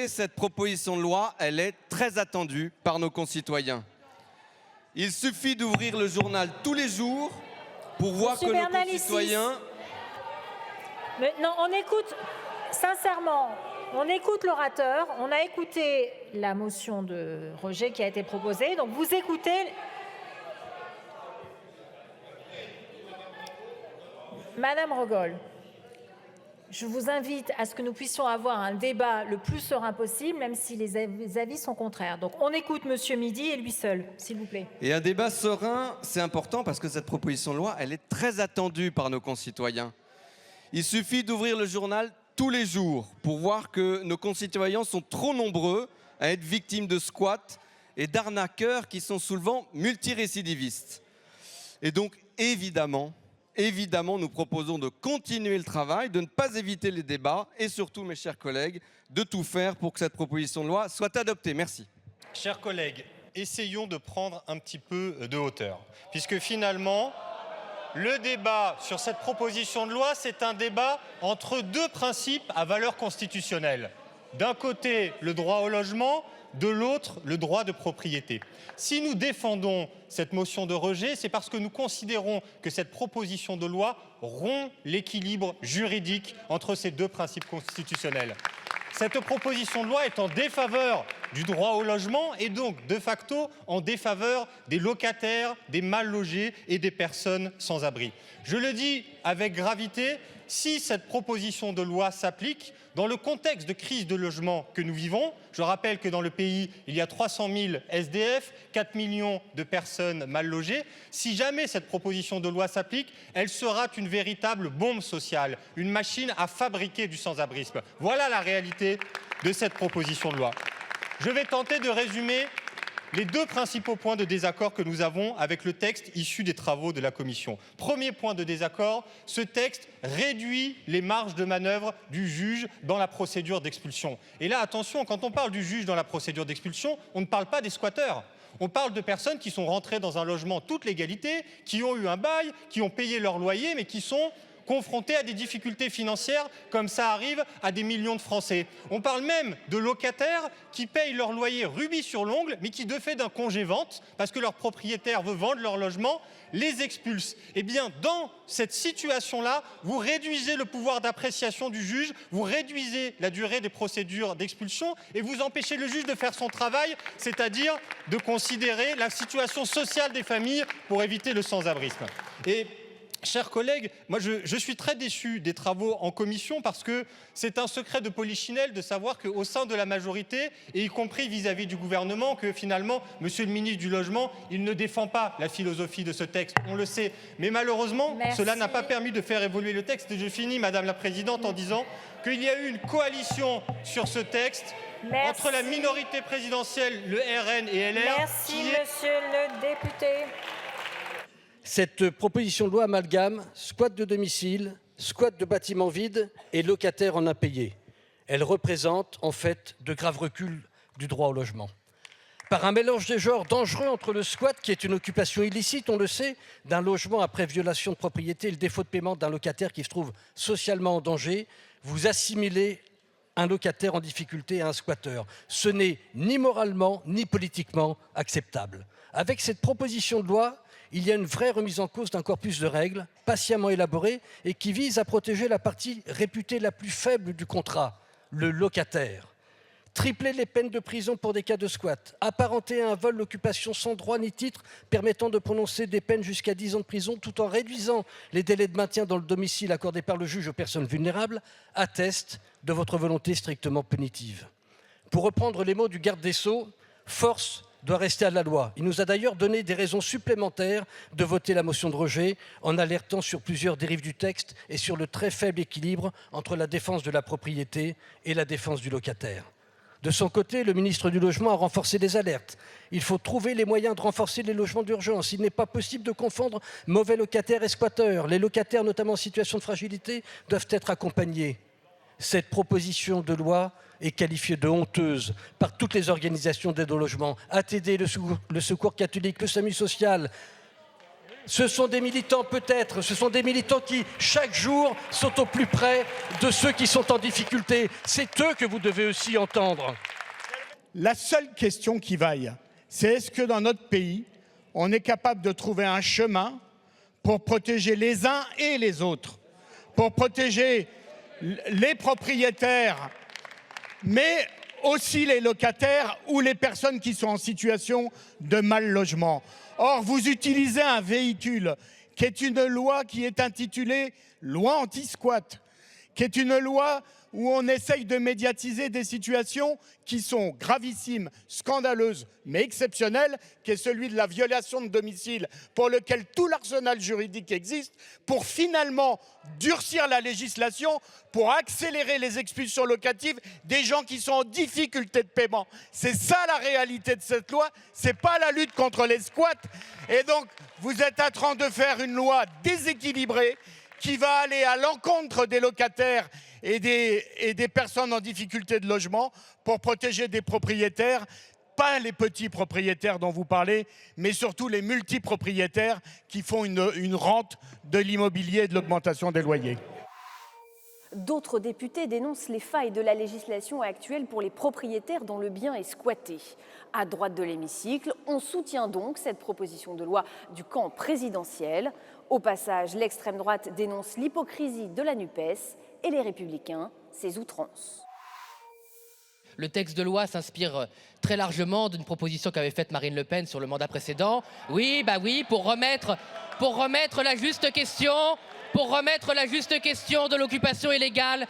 cette proposition de loi, elle est très attendue par nos concitoyens. Il suffit d'ouvrir le journal tous les jours pour voir que nos concitoyens... Non, on écoute, sincèrement, on écoute l'orateur, on a écouté la motion de rejet qui a été proposée, donc vous écoutez... Madame Rogol, je vous invite à ce que nous puissions avoir un débat le plus serein possible, même si les avis sont contraires. Donc on écoute Monsieur Midi et lui seul, s'il vous plaît. Et un débat serein, c'est important parce que cette proposition de loi, elle est très attendue par nos concitoyens. Il suffit d'ouvrir le journal tous les jours pour voir que nos concitoyens sont trop nombreux à être victimes de squats et d'arnaqueurs qui sont souvent multirécidivistes. Et donc, évidemment, nous proposons de continuer le travail, de ne pas éviter les débats et surtout, mes chers collègues, de tout faire pour que cette proposition de loi soit adoptée. Merci. Chers collègues, essayons de prendre un petit peu de hauteur. Puisque finalement, le débat sur cette proposition de loi, c'est un débat entre deux principes à valeur constitutionnelle. D'un côté, le droit au logement, de l'autre, le droit de propriété. Si nous défendons cette motion de rejet, c'est parce que nous considérons que cette proposition de loi rompt l'équilibre juridique entre ces deux principes constitutionnels. Cette proposition de loi est en défaveur du droit au logement et donc, de facto, en défaveur des locataires, des mal logés et des personnes sans abri. Je le dis avec gravité, si cette proposition de loi s'applique, dans le contexte de crise de logement que nous vivons, je rappelle que dans le pays, il y a 300 000 SDF, 4 millions de personnes mal logées. Si jamais cette proposition de loi s'applique, elle sera une véritable bombe sociale, une machine à fabriquer du sans-abrisme. Voilà la réalité de cette proposition de loi. Je vais tenter de résumer les deux principaux points de désaccord que nous avons avec le texte issu des travaux de la Commission. Premier point de désaccord, ce texte réduit les marges de manœuvre du juge dans la procédure d'expulsion. Et là, attention, quand on parle du juge dans la procédure d'expulsion, on ne parle pas des squatteurs. On parle de personnes qui sont rentrées dans un logement en toute légalité, qui ont eu un bail, qui ont payé leur loyer, mais qui sont confrontés à des difficultés financières, comme ça arrive à des millions de Français. On parle même de locataires qui payent leur loyer rubis sur l'ongle, mais qui, de fait d'un congé-vente, parce que leur propriétaire veut vendre leur logement, les expulsent. Eh bien, dans cette situation-là, vous réduisez le pouvoir d'appréciation du juge, vous réduisez la durée des procédures d'expulsion et vous empêchez le juge de faire son travail, c'est-à-dire de considérer la situation sociale des familles pour éviter le sans-abrisme. Et chers collègues, moi je suis très déçu des travaux en commission parce que c'est un secret de polichinelle de savoir qu'au sein de la majorité, et y compris vis-à-vis du gouvernement, que finalement, monsieur le ministre du Logement, il ne défend pas la philosophie de ce texte, on le sait. Mais malheureusement, cela n'a pas permis de faire évoluer le texte. Et je finis, Madame la Présidente, en disant qu'il y a eu une coalition sur ce texte entre la minorité présidentielle, le RN et LR. Merci, monsieur le député. Cette proposition de loi amalgame squat de domicile, squat de bâtiments vides et locataires en impayés. Elle représente en fait de graves reculs du droit au logement. Par un mélange des genres dangereux entre le squat, qui est une occupation illicite, on le sait, d'un logement après violation de propriété et le défaut de paiement d'un locataire qui se trouve socialement en danger, vous assimilez un locataire en difficulté à un squatteur. Ce n'est ni moralement ni politiquement acceptable. Avec cette proposition de loi, il y a une vraie remise en cause d'un corpus de règles patiemment élaboré et qui vise à protéger la partie réputée la plus faible du contrat, le locataire. Tripler les peines de prison pour des cas de squat, apparenter à un vol l'occupation sans droit ni titre permettant de prononcer des peines jusqu'à 10 ans de prison tout en réduisant les délais de maintien dans le domicile accordés par le juge aux personnes vulnérables, attestent de votre volonté strictement punitive. Pour reprendre les mots du garde des Sceaux, force doit rester à la loi. Il nous a d'ailleurs donné des raisons supplémentaires de voter la motion de rejet en alertant sur plusieurs dérives du texte et sur le très faible équilibre entre la défense de la propriété et la défense du locataire. De son côté, le ministre du Logement a renforcé les alertes. Il faut trouver les moyens de renforcer les logements d'urgence. Il n'est pas possible de confondre mauvais locataires et squatteurs. Les locataires, notamment en situation de fragilité, doivent être accompagnés. Cette proposition de loi est qualifiée de honteuse par toutes les organisations d'aide au logement, ATD, le Secours catholique, le SAMU social. Ce sont des militants peut-être, ce sont des militants qui, chaque jour, sont au plus près de ceux qui sont en difficulté. C'est eux que vous devez aussi entendre. La seule question qui vaille, c'est est-ce que dans notre pays, on est capable de trouver un chemin pour protéger les uns et les autres, pour protéger les propriétaires, mais aussi les locataires ou les personnes qui sont en situation de mal logement. Or, vous utilisez un véhicule qui est une loi qui est intitulée « Loi anti-squat », qui est une loi où on essaye de médiatiser des situations qui sont gravissimes, scandaleuses, mais exceptionnelles, qui est celui de la violation de domicile, pour lequel tout l'arsenal juridique existe, pour finalement durcir la législation, pour accélérer les expulsions locatives des gens qui sont en difficulté de paiement. C'est ça la réalité de cette loi, c'est pas la lutte contre les squats. Et donc, vous êtes en train de faire une loi déséquilibrée qui va aller à l'encontre des locataires et des personnes en difficulté de logement pour protéger des propriétaires Pas les petits propriétaires dont vous parlez, mais surtout les multipropriétaires qui font une rente de l'immobilier et de l'augmentation des loyers. D'autres députés dénoncent les failles de la législation actuelle pour les propriétaires dont le bien est squatté. À droite de l'hémicycle, on soutient donc cette proposition de loi du camp présidentiel. Au passage, l'extrême droite dénonce l'hypocrisie de la NUPES et les Républicains, ses outrances. Le texte de loi s'inspire très largement d'une proposition qu'avait faite Marine Le Pen sur le mandat précédent. Oui, pour remettre la juste question, de l'occupation illégale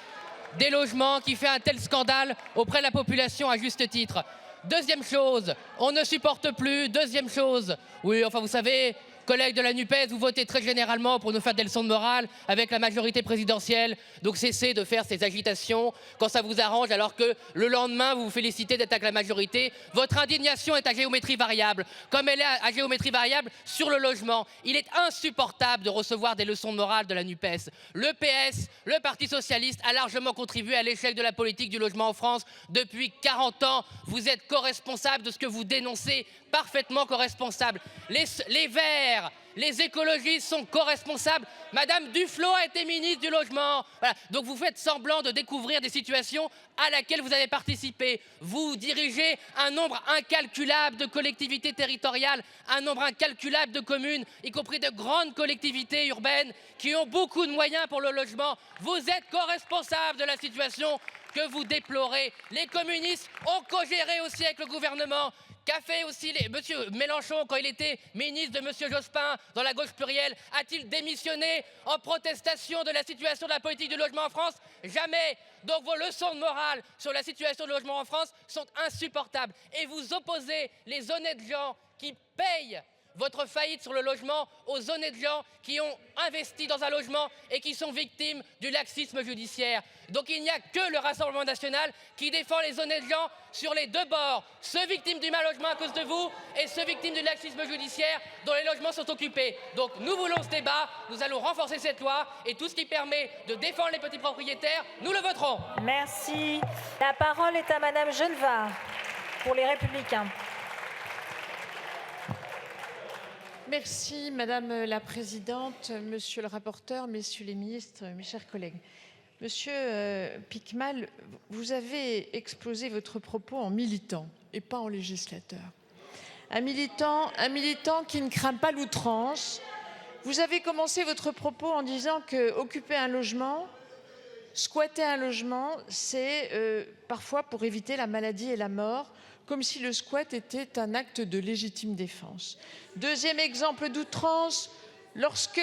des logements qui fait un tel scandale auprès de la population à juste titre. Deuxième chose, on ne supporte plus. Deuxième chose, oui, enfin vous savez, collègues de la NUPES, vous votez très généralement pour nous faire des leçons de morale avec la majorité présidentielle. Donc cessez de faire ces agitations quand ça vous arrange, alors que le lendemain, vous vous félicitez d'être avec la majorité. Votre indignation est à géométrie variable, comme elle est à géométrie variable sur le logement. Il est insupportable de recevoir des leçons de morale de la NUPES. Le PS, le Parti Socialiste, a largement contribué à l'échec de la politique du logement en France depuis 40 ans. Vous êtes co-responsable de ce que vous dénoncez, parfaitement co-responsable. Les Verts, les écologistes sont co-responsables. Madame Duflot a été ministre du Logement. Voilà. Donc vous faites semblant de découvrir des situations à laquelle vous avez participé. Vous dirigez un nombre incalculable de collectivités territoriales, un nombre incalculable de communes, y compris de grandes collectivités urbaines qui ont beaucoup de moyens pour le logement. Vous êtes co-responsable de la situation que vous déplorez. Les communistes ont co-géré aussi avec le gouvernement. Qu'a fait aussi M. Mélenchon quand il était ministre de M. Jospin dans la gauche plurielle? A-t-il démissionné en protestation de la situation de la politique du logement en France? Jamais. Donc vos leçons de morale sur la situation du logement en France sont insupportables. Et vous opposez les honnêtes gens qui payent votre faillite sur le logement aux honnêtes gens qui ont investi dans un logement et qui sont victimes du laxisme judiciaire. Donc il n'y a que le Rassemblement national qui défend les honnêtes gens sur les deux bords, ceux victimes du mal logement à cause de vous et ceux victimes du laxisme judiciaire dont les logements sont occupés. Donc nous voulons ce débat, nous allons renforcer cette loi et tout ce qui permet de défendre les petits propriétaires, nous le voterons. Merci. La parole est à Madame Genevard pour les Républicains. Merci Madame la Présidente, Monsieur le rapporteur, Messieurs les ministres, mes chers collègues. Monsieur Piquemal, vous avez exposé votre propos en militant et pas en législateur. Un militant qui ne craint pas l'outrance. Vous avez commencé votre propos en disant que occuper un logement, squatter un logement, c'est parfois pour éviter la maladie et la mort, comme si le squat était un acte de légitime défense. Deuxième exemple d'outrance, lorsque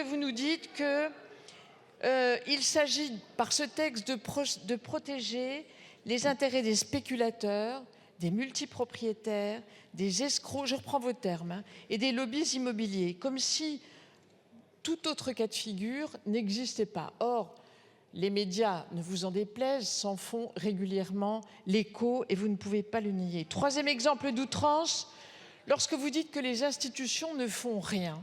vous nous dites qu'il s'agit par ce texte de protéger les intérêts des spéculateurs, des multipropriétaires, des escrocs, je reprends vos termes, et des lobbies immobiliers, comme si tout autre cas de figure n'existait pas. Or, les médias, ne vous en déplaise, s'en font régulièrement l'écho et vous ne pouvez pas le nier. Troisième exemple d'outrance, lorsque vous dites que les institutions ne font rien.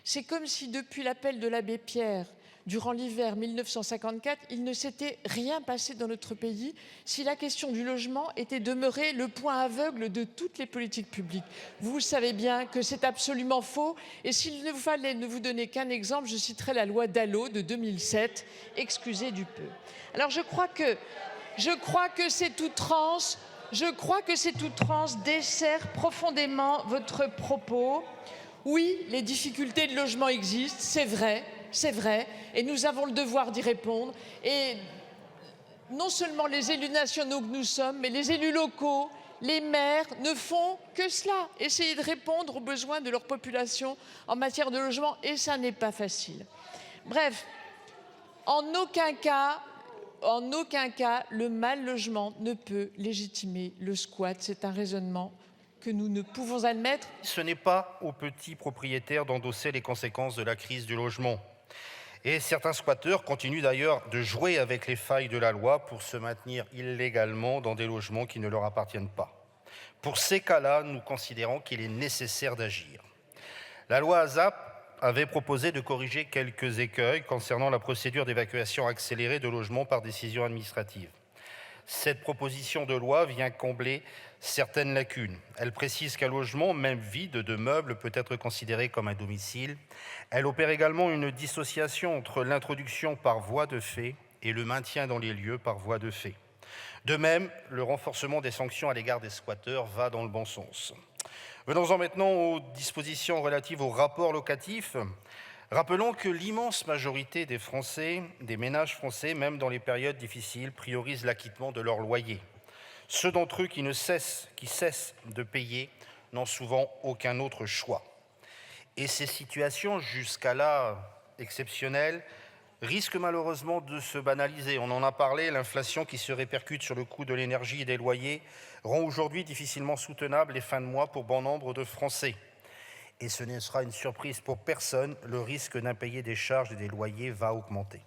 C'est comme si depuis l'appel de l'abbé Pierre, durant l'hiver 1954, il ne s'était rien passé dans notre pays si la question du logement était demeurée le point aveugle de toutes les politiques publiques. Vous savez bien que c'est absolument faux. Et s'il ne fallait ne vous donner qu'un exemple, je citerai la loi Dallot de 2007. Excusez du peu. Alors je crois que cette outrance dessert profondément votre propos. Oui, les difficultés de logement existent, c'est vrai, et nous avons le devoir d'y répondre. Et non seulement les élus nationaux que nous sommes, mais les élus locaux, les maires ne font que cela, essayer de répondre aux besoins de leur population en matière de logement, et ça n'est pas facile. Bref, en aucun cas, le mal logement ne peut légitimer le squat. C'est un raisonnement que nous ne pouvons admettre. Ce n'est pas aux petits propriétaires d'endosser les conséquences de la crise du logement. Et certains squatteurs continuent d'ailleurs de jouer avec les failles de la loi pour se maintenir illégalement dans des logements qui ne leur appartiennent pas. Pour ces cas-là, nous considérons qu'il est nécessaire d'agir. La loi ASAP avait proposé de corriger quelques écueils concernant la procédure d'évacuation accélérée de logements par décision administrative. Cette proposition de loi vient combler certaines lacunes. Elle précise qu'un logement, même vide de meubles, peut être considéré comme un domicile. Elle opère également une dissociation entre l'introduction par voie de fait et le maintien dans les lieux par voie de fait. De même, le renforcement des sanctions à l'égard des squatteurs va dans le bon sens. Venons-en maintenant aux dispositions relatives aux rapports locatifs. Rappelons que l'immense majorité des Français, des ménages français, même dans les périodes difficiles, priorisent l'acquittement de leur loyer. Ceux d'entre eux qui cessent de payer n'ont souvent aucun autre choix. Et ces situations, jusqu'à là exceptionnelles, risquent malheureusement de se banaliser. On en a parlé, l'inflation qui se répercute sur le coût de l'énergie et des loyers rend aujourd'hui difficilement soutenables les fins de mois pour bon nombre de Français. Et ce ne sera une surprise pour personne, le risque d'impayé des charges et des loyers va augmenter.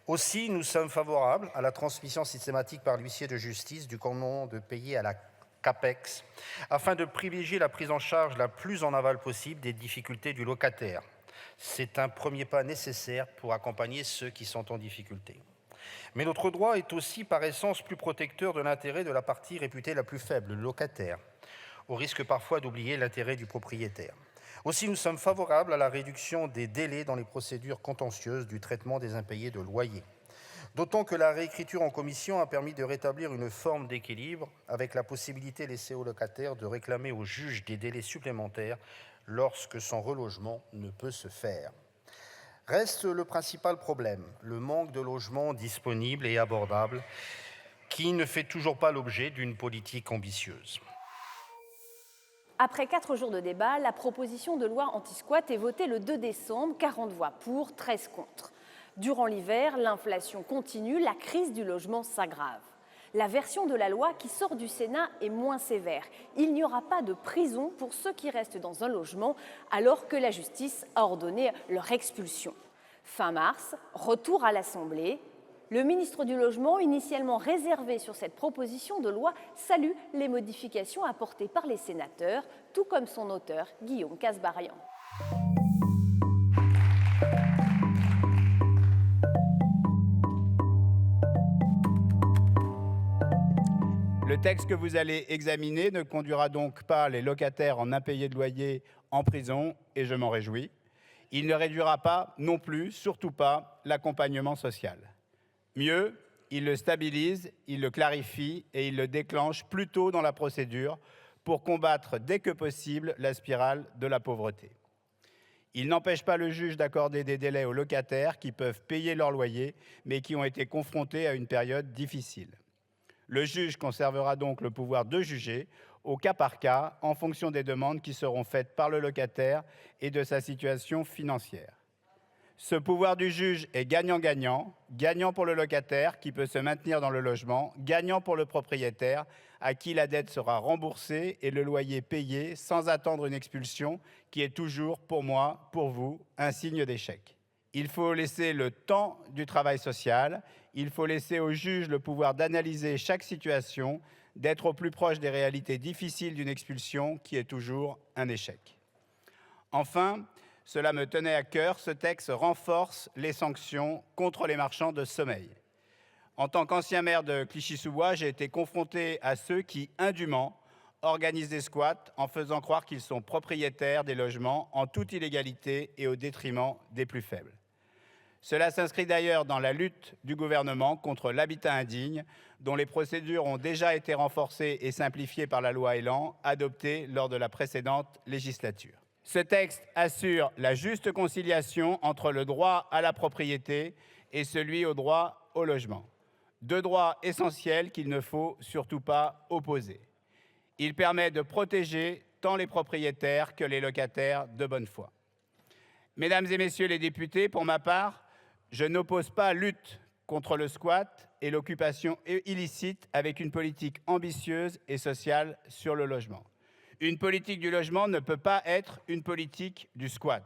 Aussi, nous sommes favorables à la transmission systématique par l'huissier de justice du commandement de payer à la CAPEX, afin de privilégier la prise en charge la plus en aval possible des difficultés du locataire. C'est un premier pas nécessaire pour accompagner ceux qui sont en difficulté. Mais notre droit est aussi par essence plus protecteur de l'intérêt de la partie réputée la plus faible, le locataire, au risque parfois d'oublier l'intérêt du propriétaire. Aussi, nous sommes favorables à la réduction des délais dans les procédures contentieuses du traitement des impayés de loyer. D'autant que la réécriture en commission a permis de rétablir une forme d'équilibre avec la possibilité laissée au locataire de réclamer au juge des délais supplémentaires lorsque son relogement ne peut se faire. Reste le principal problème, le manque de logements disponibles et abordables qui ne fait toujours pas l'objet d'une politique ambitieuse. Après 4 jours de débat, la proposition de loi anti-squat est votée le 2 décembre, 40 voix pour, 13 contre. Durant l'hiver, l'inflation continue, la crise du logement s'aggrave. La version de la loi qui sort du Sénat est moins sévère. Il n'y aura pas de prison pour ceux qui restent dans un logement alors que la justice a ordonné leur expulsion. Fin mars, retour à l'Assemblée. Le ministre du Logement, initialement réservé sur cette proposition de loi, salue les modifications apportées par les sénateurs, tout comme son auteur, Guillaume Kasbarian. Le texte que vous allez examiner ne conduira donc pas les locataires en impayés de loyer en prison, et je m'en réjouis. Il ne réduira pas non plus, surtout pas, l'accompagnement social. Mieux, il le stabilise, il le clarifie et il le déclenche plus tôt dans la procédure pour combattre dès que possible la spirale de la pauvreté. Il n'empêche pas le juge d'accorder des délais aux locataires qui peuvent payer leur loyer, mais qui ont été confrontés à une période difficile. Le juge conservera donc le pouvoir de juger au cas par cas en fonction des demandes qui seront faites par le locataire et de sa situation financière. Ce pouvoir du juge est gagnant-gagnant, gagnant pour le locataire qui peut se maintenir dans le logement, gagnant pour le propriétaire à qui la dette sera remboursée et le loyer payé sans attendre une expulsion qui est toujours, pour moi, pour vous, un signe d'échec. Il faut laisser le temps du travail social, il faut laisser au juge le pouvoir d'analyser chaque situation, d'être au plus proche des réalités difficiles d'une expulsion qui est toujours un échec. Enfin, cela me tenait à cœur, ce texte renforce les sanctions contre les marchands de sommeil. En tant qu'ancien maire de Clichy-sous-Bois, j'ai été confronté à ceux qui, indûment, organisent des squats en faisant croire qu'ils sont propriétaires des logements en toute illégalité et au détriment des plus faibles. Cela s'inscrit d'ailleurs dans la lutte du gouvernement contre l'habitat indigne, dont les procédures ont déjà été renforcées et simplifiées par la loi Elan, adoptée lors de la précédente législature. Ce texte assure la juste conciliation entre le droit à la propriété et celui au droit au logement. Deux droits essentiels qu'il ne faut surtout pas opposer. Il permet de protéger tant les propriétaires que les locataires de bonne foi. Mesdames et messieurs les députés, pour ma part, je n'oppose pas lutte contre le squat et l'occupation illicite avec une politique ambitieuse et sociale sur le logement. Une politique du logement ne peut pas être une politique du squat.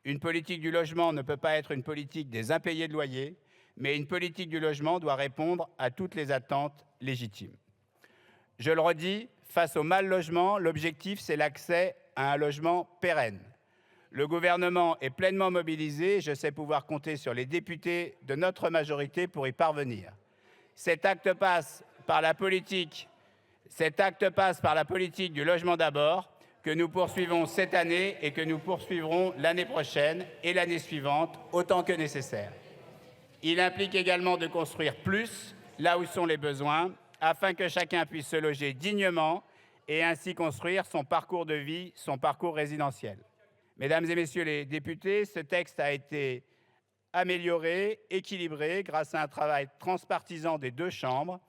Une politique du logement ne peut pas être une politique des impayés de loyer, mais une politique du logement doit répondre à toutes les attentes légitimes. Je le redis, face au mal logement, l'objectif, c'est l'accès à un logement pérenne. Le gouvernement est pleinement mobilisé et je sais pouvoir compter sur les députés de notre majorité pour y parvenir. Cet acte passe par la politique Cet acte passe par la politique du logement d'abord, que nous poursuivons cette année et que nous poursuivrons l'année prochaine et l'année suivante, autant que nécessaire. Il implique également de construire plus, là où sont les besoins, afin que chacun puisse se loger dignement et ainsi construire son parcours de vie, son parcours résidentiel. Mesdames et messieurs les députés, ce texte a été amélioré, équilibré grâce à un travail transpartisan des deux chambres.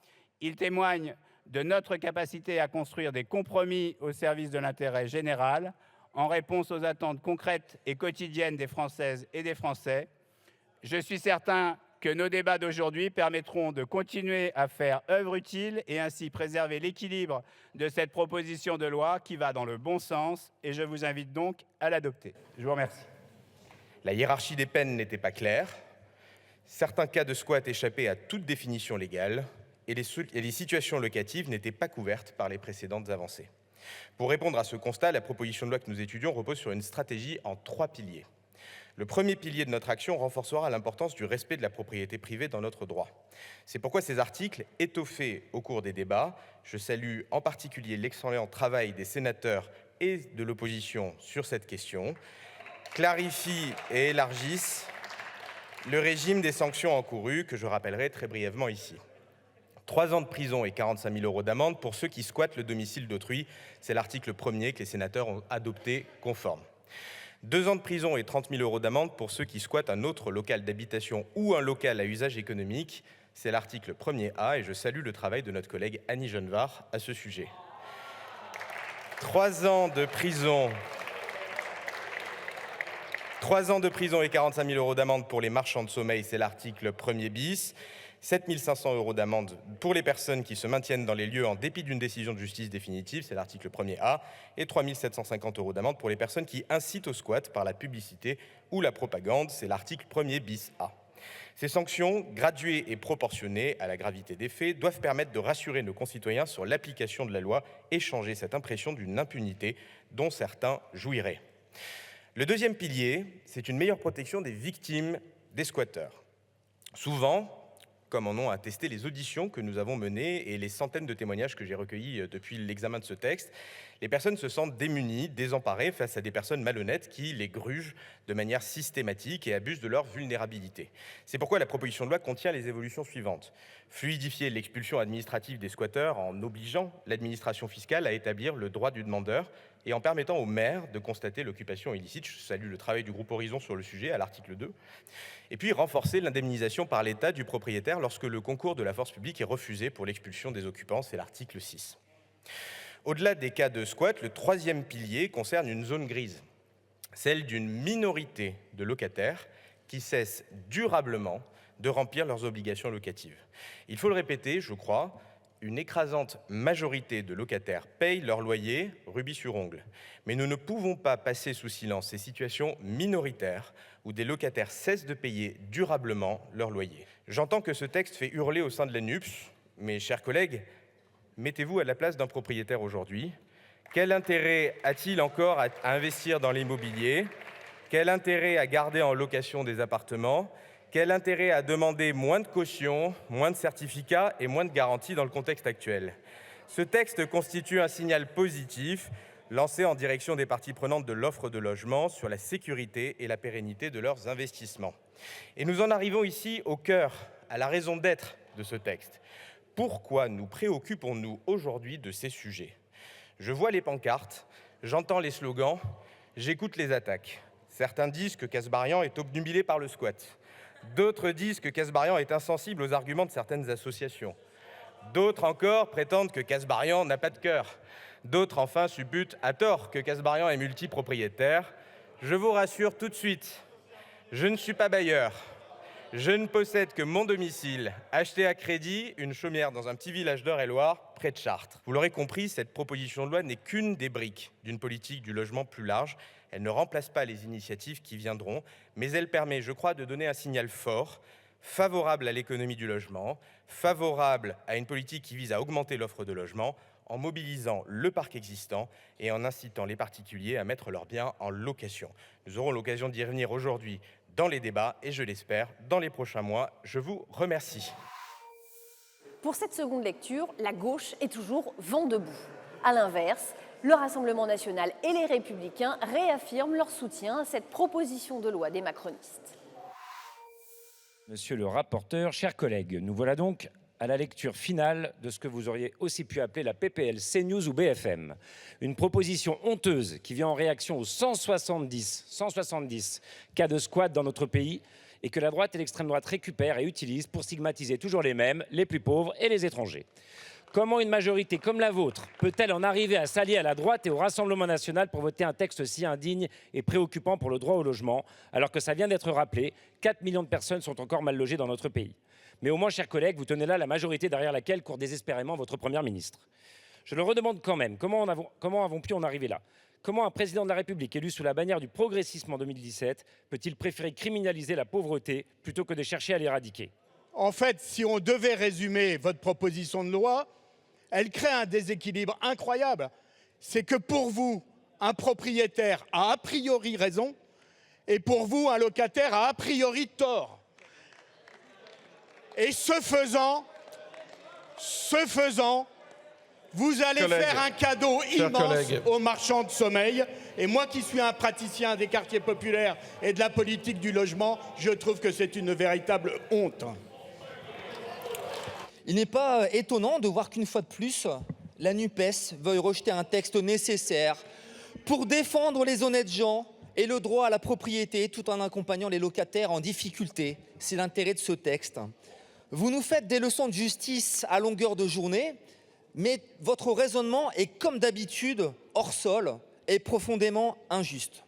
Il témoigne de notre capacité à construire des compromis au service de l'intérêt général, en réponse aux attentes concrètes et quotidiennes des Françaises et des Français. Je suis certain que nos débats d'aujourd'hui permettront de continuer à faire œuvre utile et ainsi préserver l'équilibre de cette proposition de loi qui va dans le bon sens et je vous invite donc à l'adopter. Je vous remercie. La hiérarchie des peines n'était pas claire. Certains cas de squat échappaient à toute définition légale et les situations locatives n'étaient pas couvertes par les précédentes avancées. Pour répondre à ce constat, la proposition de loi que nous étudions repose sur une stratégie en 3 piliers. Le premier pilier de notre action renforcera l'importance du respect de la propriété privée dans notre droit. C'est pourquoi ces articles, étoffés au cours des débats, je salue en particulier l'excellent travail des sénateurs et de l'opposition sur cette question, clarifient et élargissent le régime des sanctions encourues, que je rappellerai très brièvement ici. 3 ans de prison et 45 000 € d'amende pour ceux qui squattent le domicile d'autrui. C'est l'article 1er que les sénateurs ont adopté conforme. 2 ans de prison et 30 000 € d'amende pour ceux qui squattent un autre local d'habitation ou un local à usage économique. C'est l'article 1er et je salue le travail de notre collègue Annie Genevard à ce sujet. 3 ans de prison et 45 000 € d'amende pour les marchands de sommeil, c'est l'article 1er bis. 7 500 € d'amende pour les personnes qui se maintiennent dans les lieux en dépit d'une décision de justice définitive, c'est l'article 1er et 3 750 € d'amende pour les personnes qui incitent au squat par la publicité ou la propagande, c'est l'article 1er bis A. Ces sanctions, graduées et proportionnées à la gravité des faits, doivent permettre de rassurer nos concitoyens sur l'application de la loi et changer cette impression d'une impunité dont certains jouiraient. Le deuxième pilier, c'est une meilleure protection des victimes des squatteurs. Souvent, comme en ont attesté les auditions que nous avons menées et les centaines de témoignages que j'ai recueillis depuis l'examen de ce texte, les personnes se sentent démunies, désemparées face à des personnes malhonnêtes qui les grugent de manière systématique et abusent de leur vulnérabilité. C'est pourquoi la proposition de loi contient les évolutions suivantes. Fluidifier l'expulsion administrative des squatteurs en obligeant l'administration fiscale à établir le droit du demandeur et en permettant aux maires de constater l'occupation illicite. Je salue le travail du groupe Horizon sur le sujet à l'article 2. Et puis renforcer l'indemnisation par l'État du propriétaire lorsque le concours de la force publique est refusé pour l'expulsion des occupants, c'est l'article 6. Au-delà des cas de squat, le troisième pilier concerne une zone grise, celle d'une minorité de locataires qui cessent durablement de remplir leurs obligations locatives. Il faut le répéter, je crois, une écrasante majorité de locataires payent leur loyer rubis sur ongle. Mais nous ne pouvons pas passer sous silence ces situations minoritaires où des locataires cessent de payer durablement leur loyer. J'entends que ce texte fait hurler au sein de la NUPS, mes chers collègues, mettez-vous à la place d'un propriétaire aujourd'hui. Quel intérêt a-t-il encore à investir dans l'immobilier? Quel intérêt à garder en location des appartements? Quel intérêt à demander moins de caution, moins de certificats et moins de garanties dans le contexte actuel? Ce texte constitue un signal positif lancé en direction des parties prenantes de l'offre de logement sur la sécurité et la pérennité de leurs investissements. Et nous en arrivons ici au cœur, à la raison d'être de ce texte. Pourquoi nous préoccupons-nous aujourd'hui de ces sujets? Je vois les pancartes, j'entends les slogans, j'écoute les attaques. Certains disent que Kasbarian est obnubilé par le squat. D'autres disent que Kasbarian est insensible aux arguments de certaines associations. D'autres encore prétendent que Kasbarian n'a pas de cœur. D'autres enfin supputent à tort que Kasbarian est multipropriétaire. Je vous rassure tout de suite, je ne suis pas bailleur. Je ne possède que mon domicile, acheté à crédit, une chaumière dans un petit village d'Eure-et-Loir, près de Chartres. Vous l'aurez compris, cette proposition de loi n'est qu'une des briques d'une politique du logement plus large. Elle ne remplace pas les initiatives qui viendront, mais elle permet, je crois, de donner un signal fort, favorable à l'économie du logement, favorable à une politique qui vise à augmenter l'offre de logement, en mobilisant le parc existant et en incitant les particuliers à mettre leurs biens en location. Nous aurons l'occasion d'y revenir aujourd'hui dans les débats et je l'espère dans les prochains mois. Je vous remercie. Pour cette seconde lecture, la gauche est toujours vent debout. À l'inverse, le Rassemblement national et les Républicains réaffirment leur soutien à cette proposition de loi des macronistes. Monsieur le rapporteur, chers collègues, nous voilà donc à la lecture finale de ce que vous auriez aussi pu appeler la PPL CNews ou BFM. Une proposition honteuse qui vient en réaction aux 170 cas de squat dans notre pays et que la droite et l'extrême droite récupèrent et utilisent pour stigmatiser toujours les mêmes, les plus pauvres et les étrangers. Comment une majorité comme la vôtre peut-elle en arriver à s'allier à la droite et au Rassemblement national pour voter un texte si indigne et préoccupant pour le droit au logement, alors que ça vient d'être rappelé, 4 millions de personnes sont encore mal logées dans notre pays. Mais au moins, chers collègues, vous tenez là la majorité derrière laquelle court désespérément votre Première ministre. Je le redemande quand même, comment avons-pu en arriver là? Comment un président de la République élu sous la bannière du progressisme en 2017 peut-il préférer criminaliser la pauvreté plutôt que de chercher à l'éradiquer? En fait, si on devait résumer votre proposition de loi, elle crée un déséquilibre incroyable. C'est que pour vous, un propriétaire a priori raison et pour vous, un locataire a priori tort. Et ce faisant, vous allez faire un cadeau immense aux marchands de sommeil. Et moi qui suis un praticien des quartiers populaires et de la politique du logement, je trouve que c'est une véritable honte. Il n'est pas étonnant de voir qu'une fois de plus, la NUPES veuille rejeter un texte nécessaire pour défendre les honnêtes gens et le droit à la propriété tout en accompagnant les locataires en difficulté. C'est l'intérêt de ce texte. Vous nous faites des leçons de justice à longueur de journée, mais votre raisonnement est, comme d'habitude, hors sol et profondément injuste.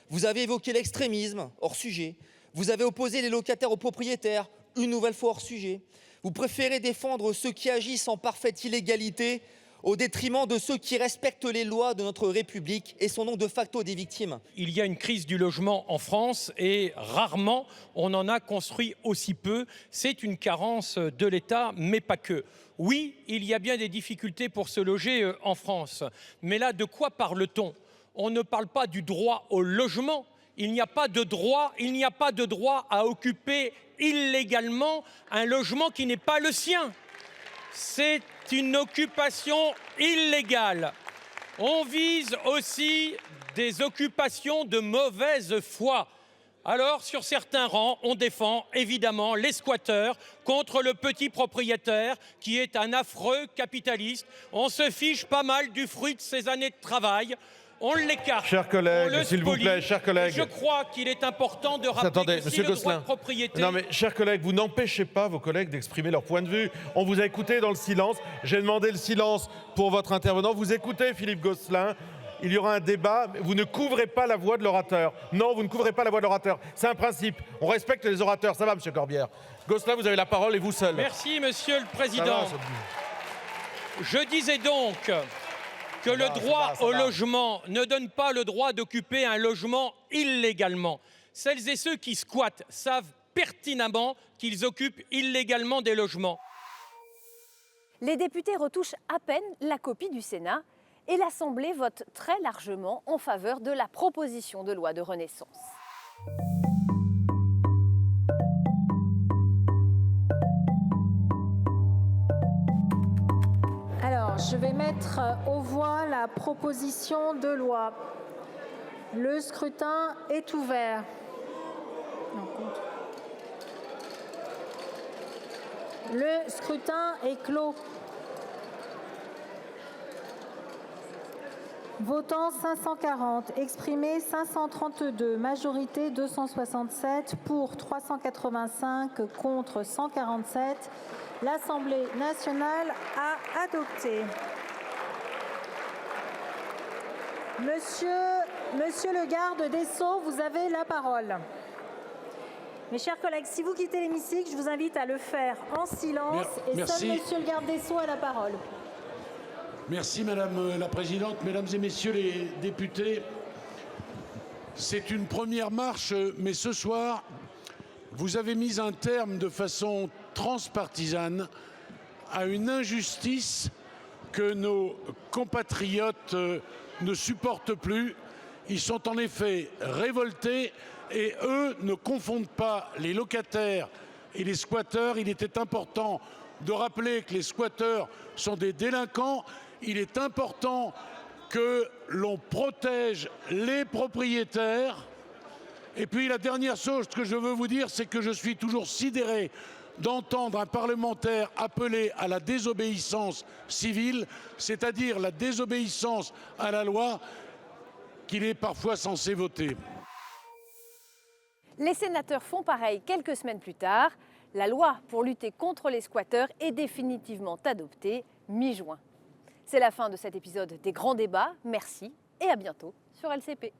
Vous avez évoqué l'extrémisme, hors sujet. Vous avez opposé les locataires aux propriétaires, une nouvelle fois hors sujet. Vous préférez défendre ceux qui agissent en parfaite illégalité au détriment de ceux qui respectent les lois de notre République et sont donc de facto des victimes. Il y a une crise du logement en France et rarement on en a construit aussi peu. C'est une carence de l'État, mais pas que. Oui, il y a bien des difficultés pour se loger en France. Mais là, de quoi parle-t-on? On ne parle pas du droit au logement. Il n'y a pas de droit à occuper illégalement un logement qui n'est pas le sien. C'est une occupation illégale. On vise aussi des occupations de mauvaise foi. Alors, sur certains rangs, on défend évidemment les squatteurs contre le petit propriétaire qui est un affreux capitaliste. On se fiche pas mal du fruit de ses années de travail. On l'écarte. Chers collègues, s'il vous plaît, chers collègues. Je crois qu'il est important de rappeler Attendez, que si le droit de propriété... Non mais, chers collègues, vous n'empêchez pas vos collègues d'exprimer leur point de vue. On vous a écouté dans le silence. J'ai demandé le silence pour votre intervenant. Vous écoutez, Philippe Gosselin. Il y aura un débat. Vous ne couvrez pas la voix de l'orateur. Non, vous ne couvrez pas la voix de l'orateur. C'est un principe. On respecte les orateurs. Ça va, monsieur Corbière. Gosselin, vous avez la parole et vous seul. Merci, monsieur le président. Je disais donc que le droit au logement ne donne pas le droit d'occuper un logement illégalement. Celles et ceux qui squattent savent pertinemment qu'ils occupent illégalement des logements. Les députés retouchent à peine la copie du Sénat et l'Assemblée vote très largement en faveur de la proposition de loi de Renaissance. Alors, je vais mettre aux voix la proposition de loi. Le scrutin est ouvert. Le scrutin est clos. Votant 540, exprimé 532, majorité 267, pour 385, contre 147. L'Assemblée nationale a adopté. Monsieur le garde des Sceaux, vous avez la parole. Mes chers collègues, si vous quittez l'hémicycle, je vous invite à le faire en silence. Merci. Seul monsieur le garde des Sceaux a la parole. Merci Madame la Présidente, Mesdames et Messieurs les députés. C'est une première marche, mais ce soir, vous avez mis un terme de façon transpartisane à une injustice que nos compatriotes ne supportent plus. Ils sont en effet révoltés et eux ne confondent pas les locataires et les squatteurs. Il était important de rappeler que les squatteurs sont des délinquants. Il est important que l'on protège les propriétaires. Et puis la dernière chose que je veux vous dire, c'est que je suis toujours sidéré d'entendre un parlementaire appeler à la désobéissance civile, c'est-à-dire la désobéissance à la loi qu'il est parfois censé voter. Les sénateurs font pareil quelques semaines plus tard. La loi pour lutter contre les squatteurs est définitivement adoptée mi-juin. C'est la fin de cet épisode des grands débats. Merci et à bientôt sur LCP.